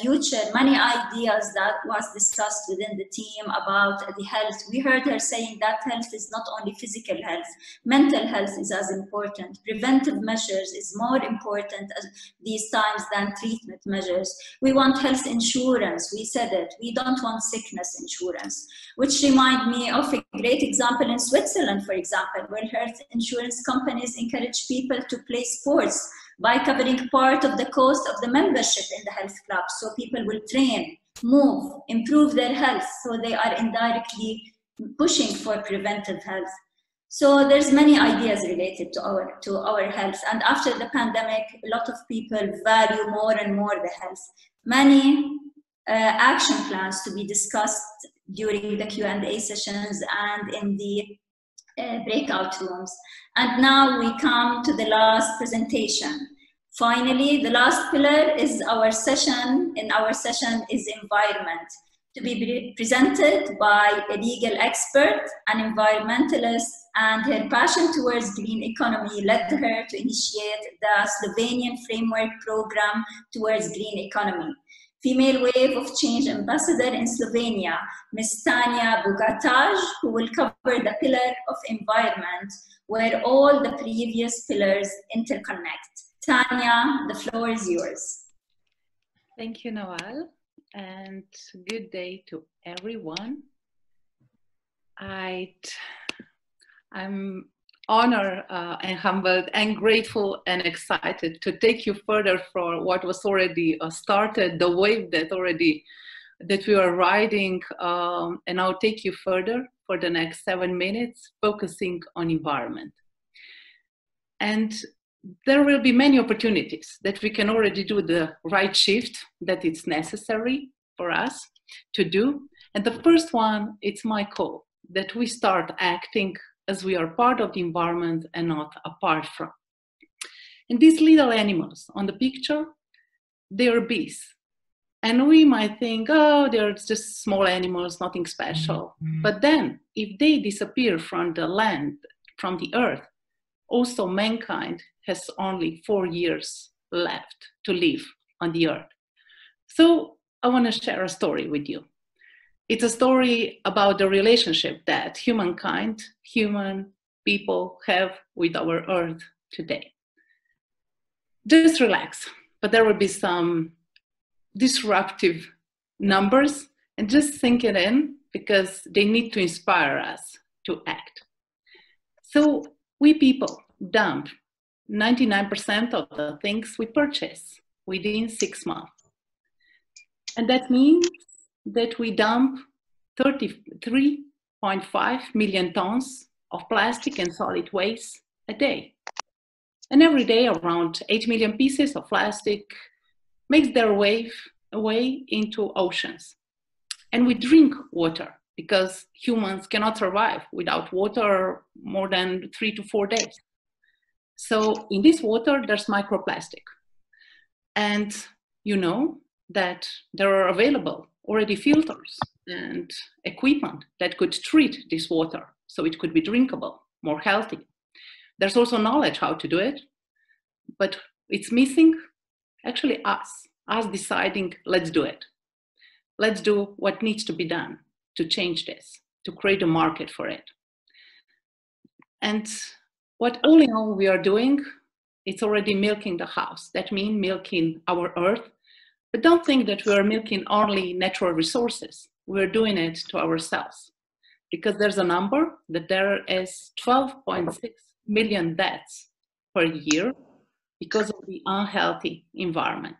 future. Many ideas that was discussed within the team about the health. We heard her saying that health is not only physical health, mental health is as important. Preventive measures is more important at these times than treatment measures. We want health insurance. We said it. We don't want sickness insurance, which remind me of a great example in Switzerland, for example, where health insurance companies encourage people to play sports by covering part of the cost of the membership in the health club. So people will train, move, improve their health. So they are indirectly pushing for preventive health. So there's many ideas related to our health. And after the pandemic, a lot of people value more and more the health. Many action plans to be discussed during the Q&A sessions and in the breakout rooms. And now we come to the last presentation. Finally, the last pillar is our session. In our session is environment, to be presented by a legal expert, an environmentalist, and her passion towards green economy led her to initiate the Slovenian framework program towards green economy. Female Wave of Change Ambassador in Slovenia, Ms. Tanja Bogataj, who will cover the pillar of environment, where all the previous pillars interconnect. Tanja, the floor is yours. Thank you, Nawal, and good day to everyone. I'm honored and humbled and grateful and excited to take you further for what was already started, the wave that we are riding, and I'll take you further for the next 7 minutes, focusing on environment. And there will be many opportunities that we can already do the right shift that it's necessary for us to do. And the first one, it's my call, that we start acting as we are part of the environment and not apart from. And these little animals on the picture, they are bees. And we might think, oh, they're just small animals, nothing special. Mm-hmm. But then, if they disappear from the land, from the earth, also mankind has only 4 years left to live on the earth. So I want to share a story with you. It's a story about the relationship that humankind, human people have with our earth today. just relax. But there will be some disruptive numbers, and just think it in, because they need to inspire us to act. So we people dump 99% of the things we purchase within 6 months. And that means that we dump 33.5 million tons of plastic and solid waste a day. And every day around 8 million pieces of plastic makes their way into oceans. And we drink water because humans cannot survive without water more than 3 to 4 days. So in this water, there's microplastic. And you know that there are available already filters and equipment that could treat this water so it could be drinkable, more healthy. There's also knowledge how to do it, but it's missing actually us deciding, let's do it. Let's do what needs to be done to change this, to create a market for it. And what all in all we are doing, it's already milking the house. That means milking our earth. But don't think that we are milking only natural resources. We're doing it to ourselves. Because there's a number that there is 12.6 million deaths per year because of the unhealthy environment.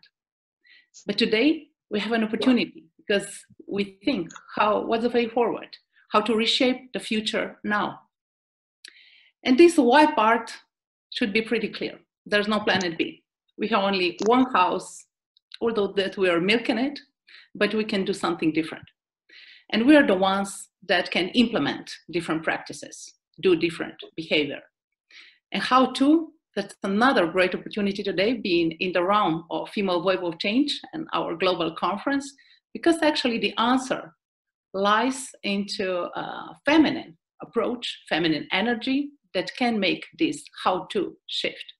But today we have an opportunity because we think what's the way forward? How to reshape the future now? And this why part should be pretty clear. There's no planet B. We have only one house, although that we are milking it, but we can do something different. And we are the ones that can implement different practices, do different behavior. And how to, that's another great opportunity today, being in the realm of Female Wave of Change and our global conference, because actually the answer lies into a feminine approach, feminine energy that can make this how-to shift.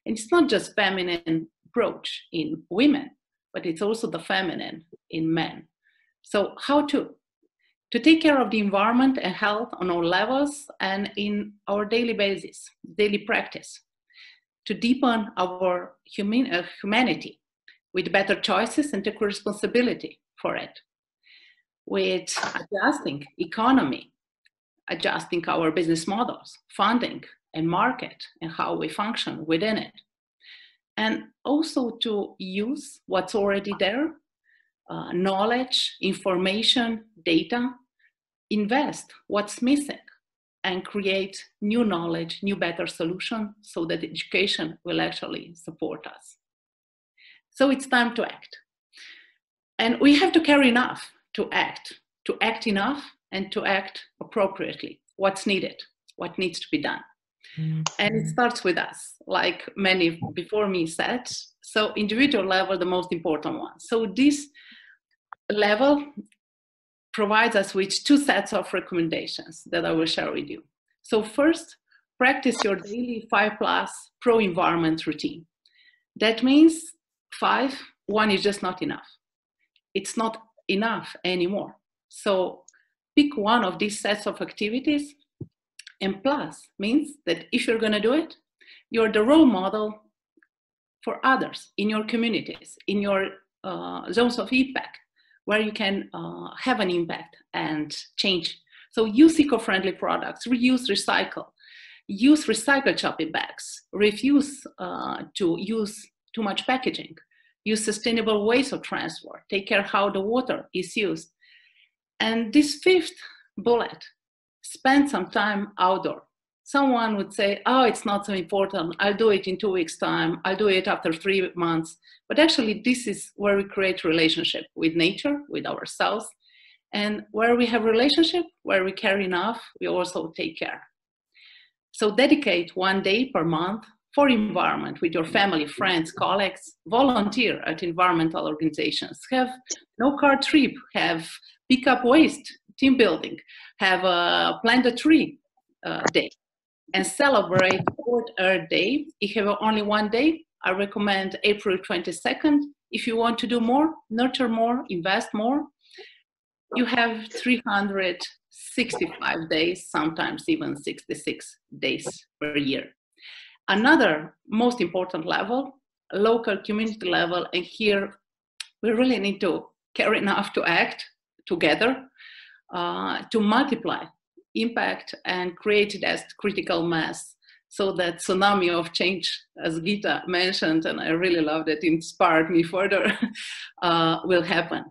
And it's not just feminine approach in women, but it's also the feminine in men. So how to take care of the environment and health on all levels and in our daily basis, daily practice, to deepen our humanity with better choices and take responsibility for it, with adjusting economy, adjusting our business models, funding and market and how we function within it. And also to use what's already there, knowledge, information, data, invest what's missing and create new knowledge, new better solution so that education will actually support us. So it's time to act. And we have to care enough to act enough and to act appropriately. What's needed, what needs to be done. Mm-hmm. And it starts with us, like many before me said. So individual level, the most important one. So this level provides us with 2 sets of recommendations that I will share with you. So first, practice your daily 5+ pro-environment routine. That means 5, 1 is just not enough. It's not enough anymore. So pick one of these sets of activities, and plus means that if you're going to do it, you're the role model for others in your communities, in your zones of impact, where you can have an impact and change. So use eco-friendly products, reuse, recycle, use recycled shopping bags, refuse to use too much packaging, use sustainable ways of transport, take care how the water is used. And this 5th bullet, spend some time outdoor. Someone would say, oh, it's not so important. I'll do it in 2 weeks' time. I'll do it after 3 months. But actually, this is where we create relationship with nature, with ourselves. And where we have relationship, where we care enough, we also take care. So dedicate 1 day per month for environment with your family, friends, colleagues. Volunteer at environmental organizations. Have no-car trip. Have pick up waste, team building. Have a plant a tree day. And celebrate World Earth Day. If you have only 1 day, I recommend April 22nd. If you want to do more, nurture more, invest more, you have 365 days, sometimes even 66 days per year. Another most important level local community level, and here we really need to care enough to act together to multiply impact and create that critical mass, so that tsunami of change, as Geeta mentioned, and I really loved it, inspired me further, will happen.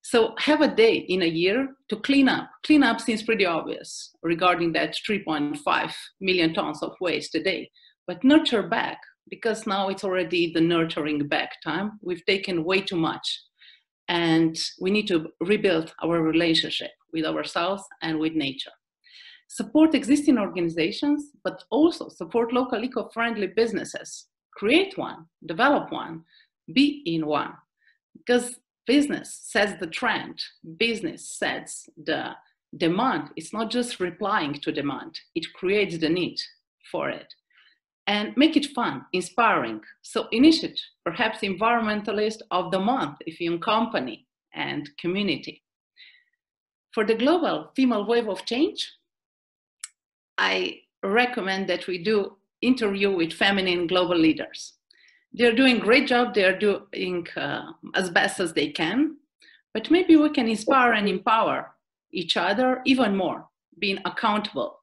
So have a day in a year to clean up. Clean up seems pretty obvious regarding that 3.5 million tons of waste a day, but nurture back, because now it's already the nurturing back time. We've taken way too much, and we need to rebuild our relationship with ourselves and with nature. Support existing organizations, but also support local eco-friendly businesses. Create one, develop one, be in one. Because business sets the trend, business sets the demand. It's not just replying to demand, it creates the need for it. And make it fun, inspiring. So initiate perhaps Environmentalist of the Month if you're in company and community. For the global female wave of change, I recommend that we do interview with feminine global leaders. They're doing a great job. They're doing as best as they can, but maybe we can inspire and empower each other even more, being accountable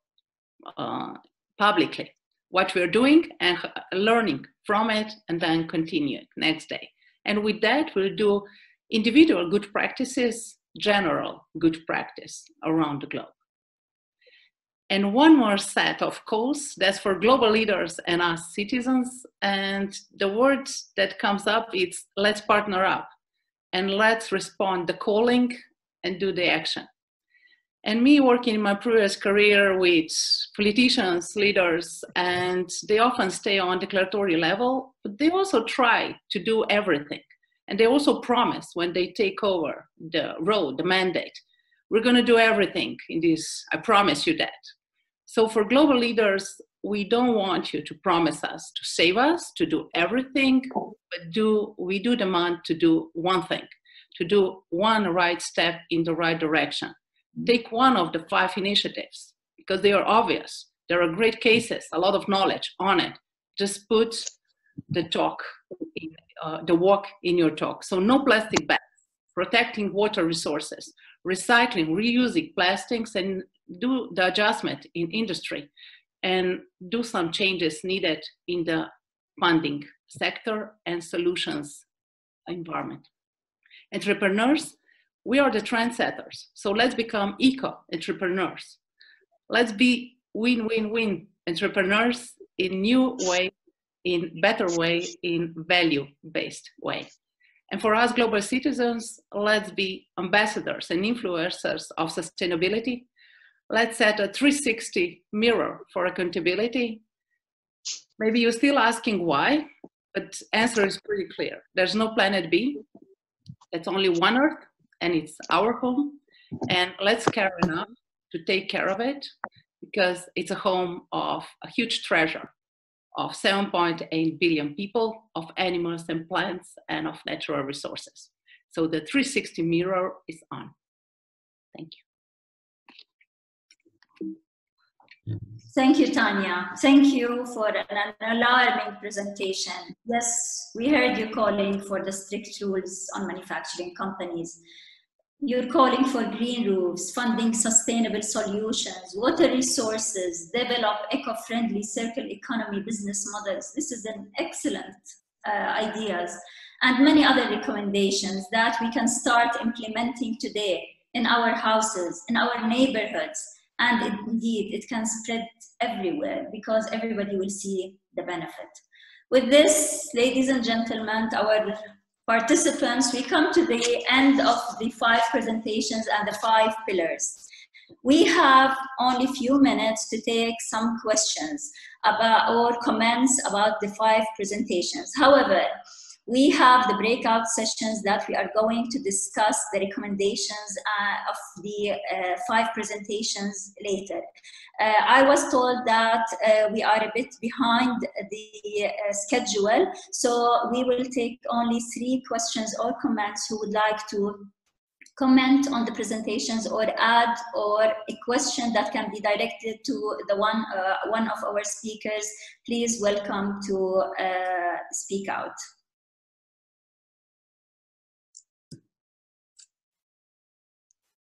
publicly, what we're doing and learning from it, and then continue it next day. And with that, we'll do individual good practices, general good practice around the globe. And one more set of calls that's for global leaders and us citizens. And the word that comes up is let's partner up and let's respond the calling and do the action. And me working in my previous career with politicians, leaders, and they often stay on declaratory level, but they also try to do everything. And they also promise when they take over the role, the mandate, we're going to do everything in this, I promise you that. So for global leaders, we don't want you to promise us to save us, to do everything, but we do demand to do one thing, to do one right step in the right direction. Take one of the 5 initiatives, because they are obvious. There are great cases, a lot of knowledge on it. Just put the talk, the walk in your talk. So no plastic bags, protecting water resources, recycling, reusing plastics, and do the adjustment in industry, and do some changes needed in the funding sector and solutions environment. Entrepreneurs, we are the trendsetters. So let's become eco-entrepreneurs. Let's be win-win-win entrepreneurs in new way, in better way, in value-based way. And for us global citizens, let's be ambassadors and influencers of sustainability. Let's set a 360 mirror for accountability. Maybe you're still asking why, but answer is pretty clear. There's no planet B. It's only one Earth, and it's our home. And let's care enough to take care of it, because it's a home of a huge treasure of 7.8 billion people, of animals and plants, and of natural resources. So the 360 mirror is on. Thank you. Thank you, Tanja. Thank you for an alarming presentation. Yes, we heard you calling for the strict rules on manufacturing companies. You're calling for green roofs, funding sustainable solutions, water resources, develop eco-friendly circular economy business models. This is an excellent ideas, and many other recommendations that we can start implementing today in our houses, in our neighborhoods. And indeed, it can spread everywhere, because everybody will see the benefit. With this, ladies and gentlemen, our participants, we come to the end of the 5 presentations and the 5 pillars. We have only a few minutes to take some questions about or comments about the 5 presentations. However, we have the breakout sessions that we are going to discuss the recommendations of the 5 presentations later. I was told that we are a bit behind the schedule, so we will take only 3 questions or comments who would like to comment on the presentations or add or a question that can be directed to the one of our speakers. Please welcome to speak out.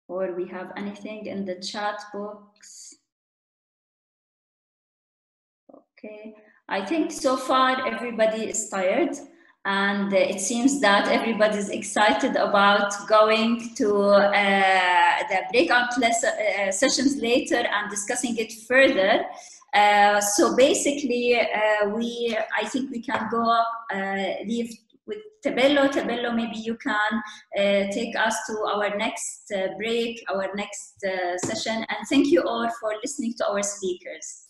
or we have anything in the chat box. Okay, I think so far everybody is tired, and it seems that everybody's excited about going to the breakout sessions later and discussing it further. So basically, I think we can go leave with Tebello. Tebello, maybe you can take us to our next break, our next session. And thank you all for listening to our speakers.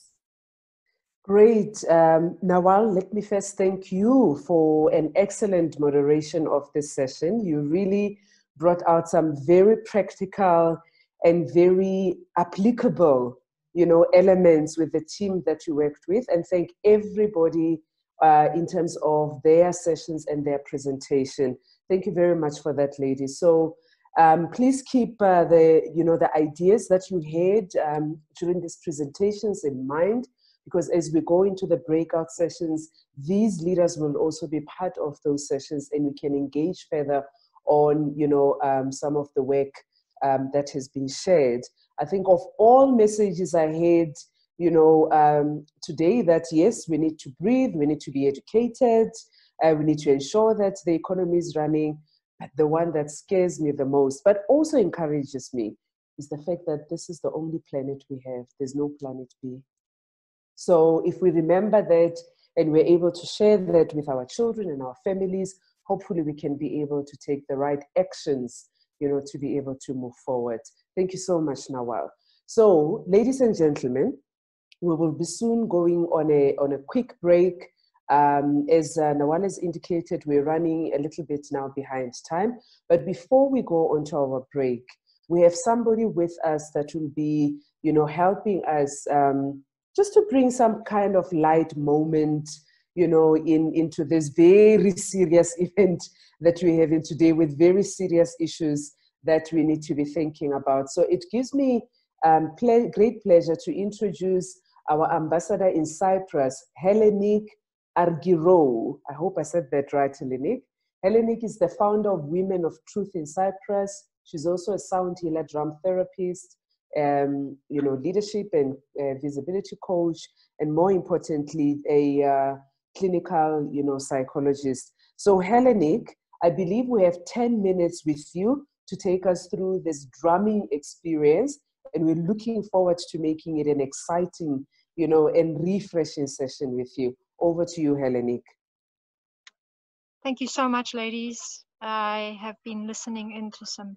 Great. Nawal, let me first thank you for an excellent moderation of this session. You really brought out some very practical and very applicable, elements with the team that you worked with, and thank everybody in terms of their sessions and their presentation. Thank you very much for that, ladies. So please keep the ideas that you had during these presentations in mind, because as we go into the breakout sessions, these leaders will also be part of those sessions, and we can engage further on, some of the work that has been shared. I think of all messages I had, today, that yes, we need to breathe, we need to be educated, we need to ensure that the economy is running. But the one that scares me the most, but also encourages me, is the fact that this is the only planet we have. There's no planet B. So if we remember that and we're able to share that with our children and our families, hopefully we can be able to take the right actions, to be able to move forward. Thank you so much, Nawal. So, ladies and gentlemen, we will be soon going on a quick break. As Nawal has indicated, we're running a little bit now behind time. But before we go on to our break, we have somebody with us that will be, helping us just to bring some kind of light moment, into this very serious event that we're having today, with very serious issues that we need to be thinking about. So it gives me great pleasure to introduce our ambassador in Cyprus, Heleniq Argirou. I hope I said that right, Heleniq. Heleniq is the founder of Women of Truth in Cyprus. She's also a sound healer, drum therapist, leadership and visibility coach, and more importantly, a clinical, psychologist. So Heleniq, I believe we have 10 minutes with you to take us through this drumming experience, and we're looking forward to making it an exciting, and refreshing session with you. Over to you, Heleniq. Thank you so much, ladies. I have been listening into some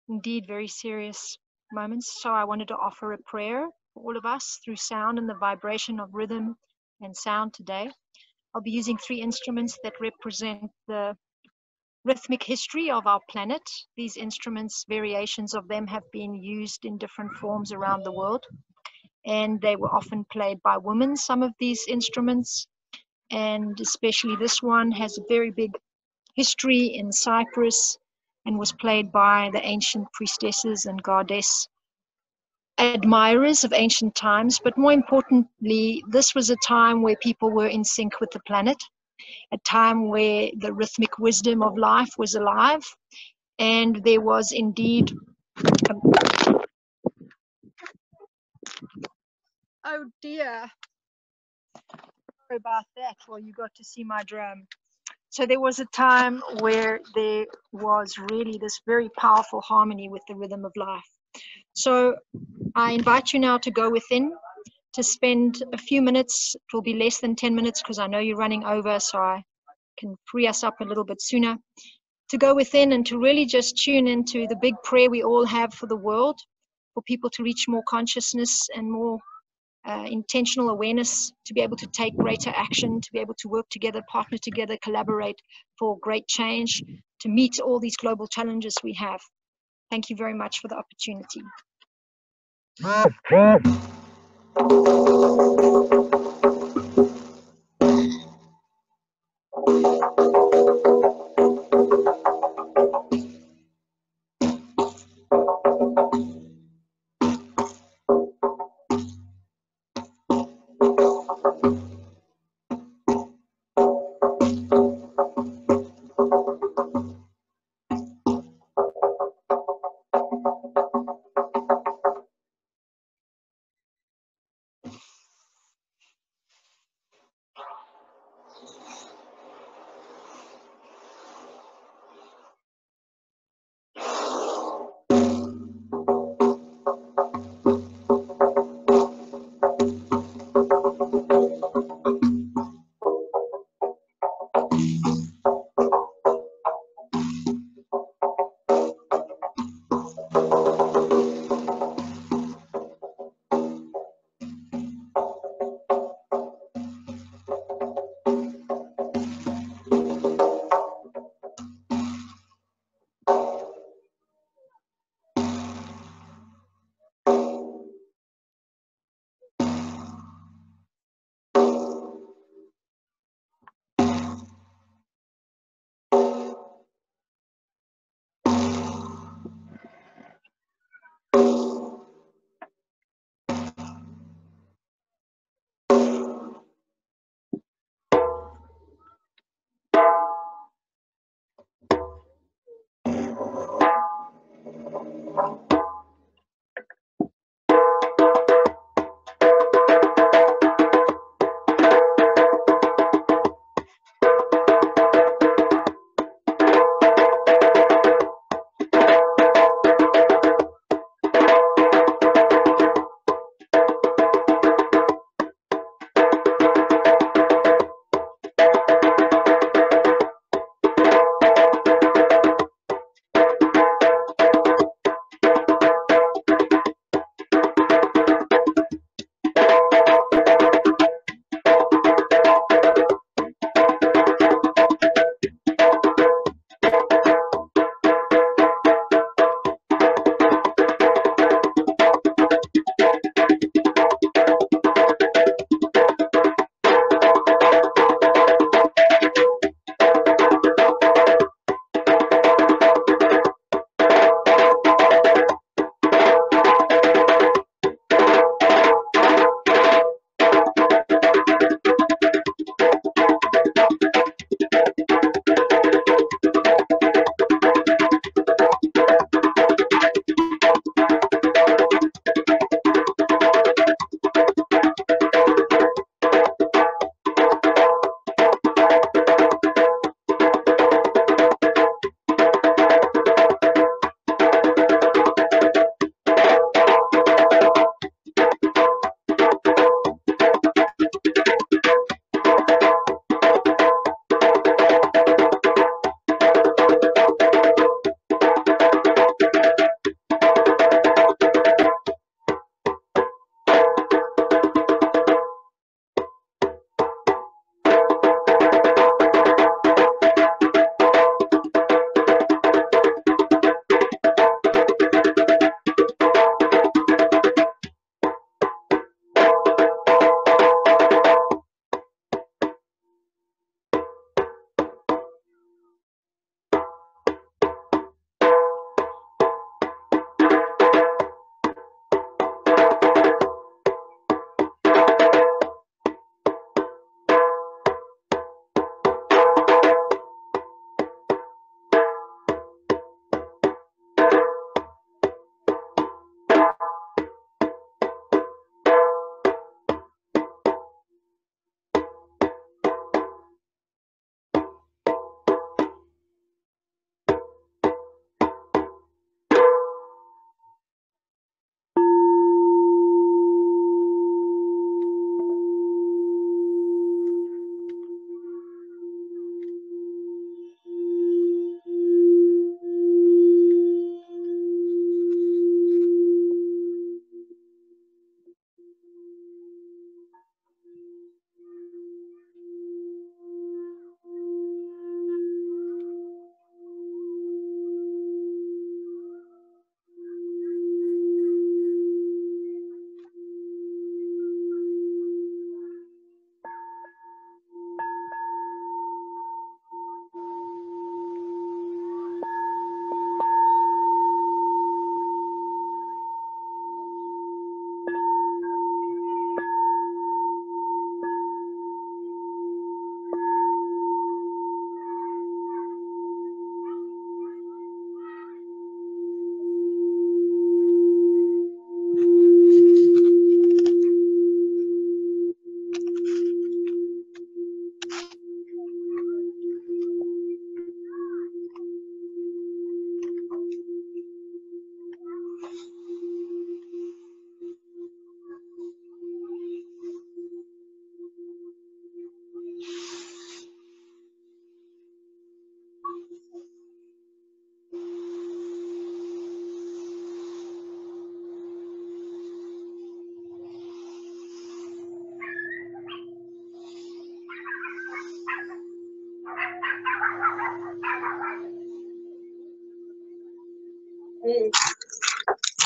indeed very serious moments, so I wanted to offer a prayer for all of us through sound and the vibration of rhythm and sound today. I'll be using 3 instruments that represent the rhythmic history of our planet. These instruments, variations of them, have been used in different forms around the world, and they were often played by women, some of these instruments, and especially this one has a very big history in Cyprus and was played by the ancient priestesses and goddess admirers of ancient times. But more importantly, this was a time where people were in sync with the planet, a time where the rhythmic wisdom of life was alive, and there was indeed oh dear, sorry about that. Well, you got to see my drum. So there was a time where there was really this very powerful harmony with the rhythm of life. So I invite you now to go within, to spend a few minutes. It will be less than 10 minutes because I know you're running over, so I can free us up a little bit sooner. To go within and to really just tune into the big prayer we all have for the world, for people to reach more consciousness and more intentional awareness, to be able to take greater action, to be able to work together, partner together, collaborate for great change, to meet all these global challenges we have. Thank you very much for the opportunity.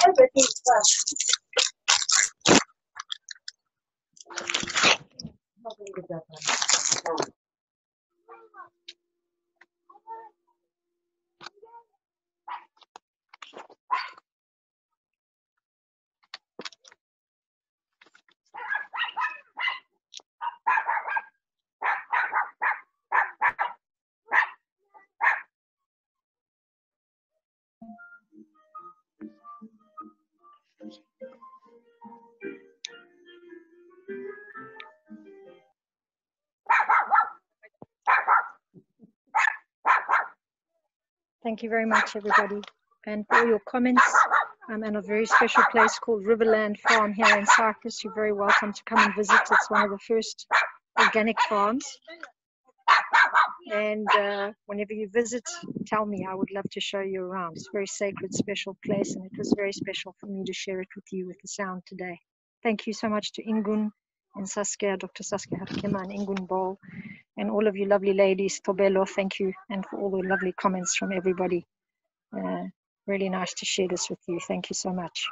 Everything's fine. Thank you very much, everybody, and for all your comments. I'm in a very special place called Riverland Farm here in Cyprus. You're very welcome to come and visit. It's one of the first organic farms. And whenever you visit, tell me. I would love to show you around. It's a very sacred, special place, and it was very special for me to share it with you with the sound today. Thank you so much to Ingun and Saskia, Dr. Saskia Harkema and Ingun Bol, and all of you lovely ladies. Tebello, thank you, and for all the lovely comments from everybody. Really nice to share this with you. Thank you so much.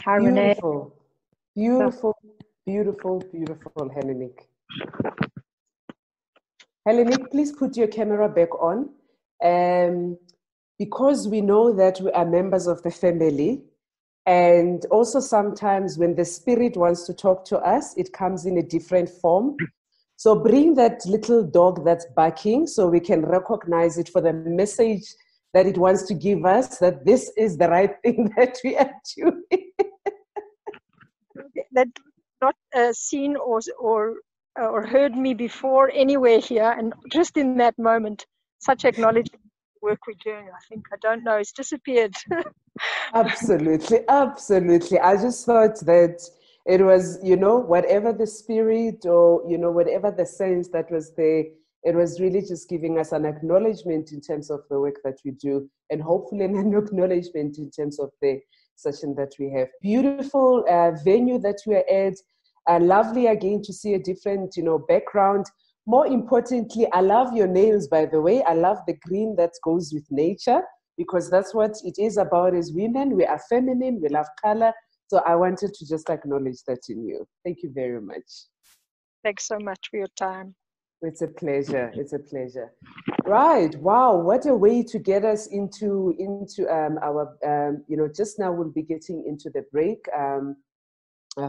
Hi, Renee. Beautiful, beautiful, beautiful, beautiful, Heleniq. Heleniq, please put your camera back on. Because we know that we are members of the family, and also sometimes when the spirit wants to talk to us, it comes in a different form. So bring that little dog that's barking so we can recognize it for the message that it wants to give us, that this is the right thing that we are doing. That not seen or heard me before anywhere here, and just in that moment, such acknowledgement of the work we're doing. I think, I don't know, it's disappeared. Absolutely, absolutely. I just thought that it was, you know, whatever the spirit or, you know, whatever the sense that was there, it was really just giving us an acknowledgement in terms of the work that we do, and hopefully an acknowledgement in terms of the session that we have. Beautiful venue that we are at. Lovely again to see a different, you know, background. More importantly, I love your nails, by the way. I love the green that goes with nature, because that's what it is about as women. We are feminine, we love color. So I wanted to just acknowledge that in you. Thank you very much. Thanks so much for your time. It's a pleasure. It's a pleasure. Right. Wow. What a way to get us into our, you know, just now we'll be getting into the break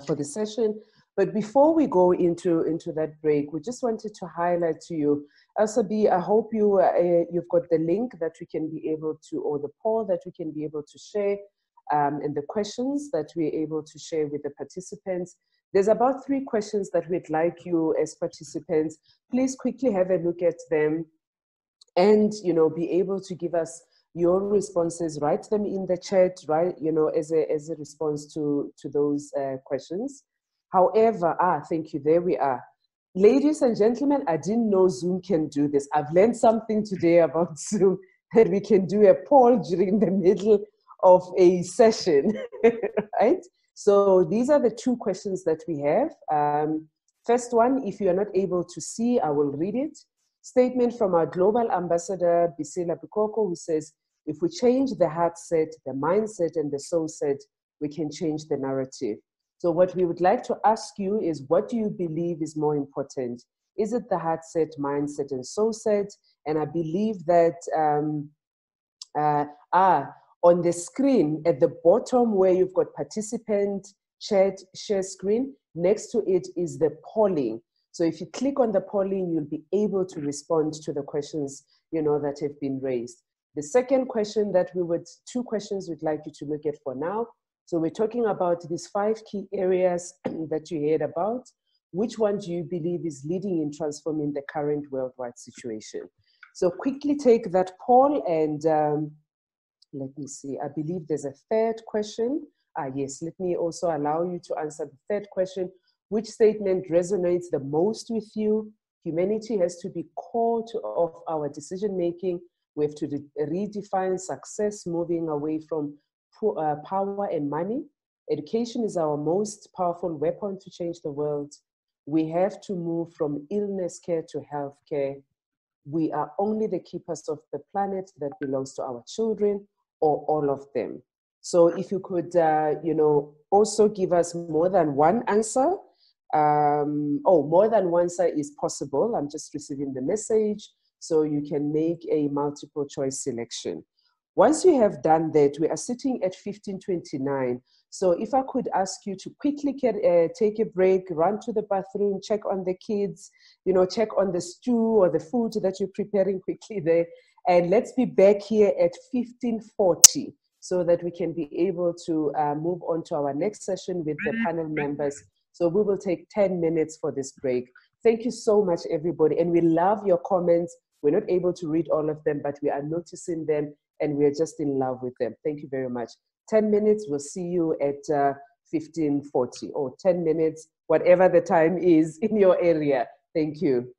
for the session. But before we go into that break, we just wanted to highlight to you, Asabi, I hope you've got the link that we can be able to, or the poll that we can be able to share, and the questions that we're able to share with the participants. There's about 3 questions that we'd like you as participants, please quickly have a look at them and, you know, be able to give us your responses, write them in the chat, right, you know, as a response to those questions. However, thank you, there we are. Ladies and gentlemen, I didn't know Zoom can do this. I've learned something today about Zoom, that we can do a poll during the middle of a session, right? So these are the 2 questions that we have. First one, if you are not able to see, I will read it. Statement from our global ambassador, Bisela Bukoko, who says, if we change the heart set, the mindset, and the soul set, we can change the narrative. So what we would like to ask you is, what do you believe is more important? Is it the heart set, mindset, and soul set? And I believe that on the screen at the bottom where you've got participant, chat, share screen, next to it is the polling. So if you click on the polling, you'll be able to respond to the questions, you know, that have been raised. The second question that 2 questions we'd like you to look at for now. So we're talking about these 5 key areas that you heard about. Which one do you believe is leading in transforming the current worldwide situation? So quickly take that poll and let me see, I believe there's a 3rd question. Yes, let me also allow you to answer the 3rd question. Which statement resonates the most with you? Humanity has to be core of our decision-making. We have to redefine success, moving away from power and money. Education is our most powerful weapon to change the world. We have to move from illness care to health care. We are only the keepers of the planet that belongs to our children, or all of them. So if you could, you know, also give us more than one answer. More than one answer is possible. I'm just receiving the message. So you can make a multiple choice selection. Once you have done that, we are sitting at 15:29. So if I could ask you to quickly take a break, run to the bathroom, check on the kids, you know, check on the stew or the food that you're preparing quickly there. And let's be back here at 15:40 so that we can be able to move on to our next session with the panel members. So we will take 10 minutes for this break. Thank you so much, everybody. And we love your comments. We're not able to read all of them, but we are noticing them and we are just in love with them. Thank you very much. 10 minutes, we'll see you at 15:40 or 10 minutes, whatever the time is in your area. Thank you.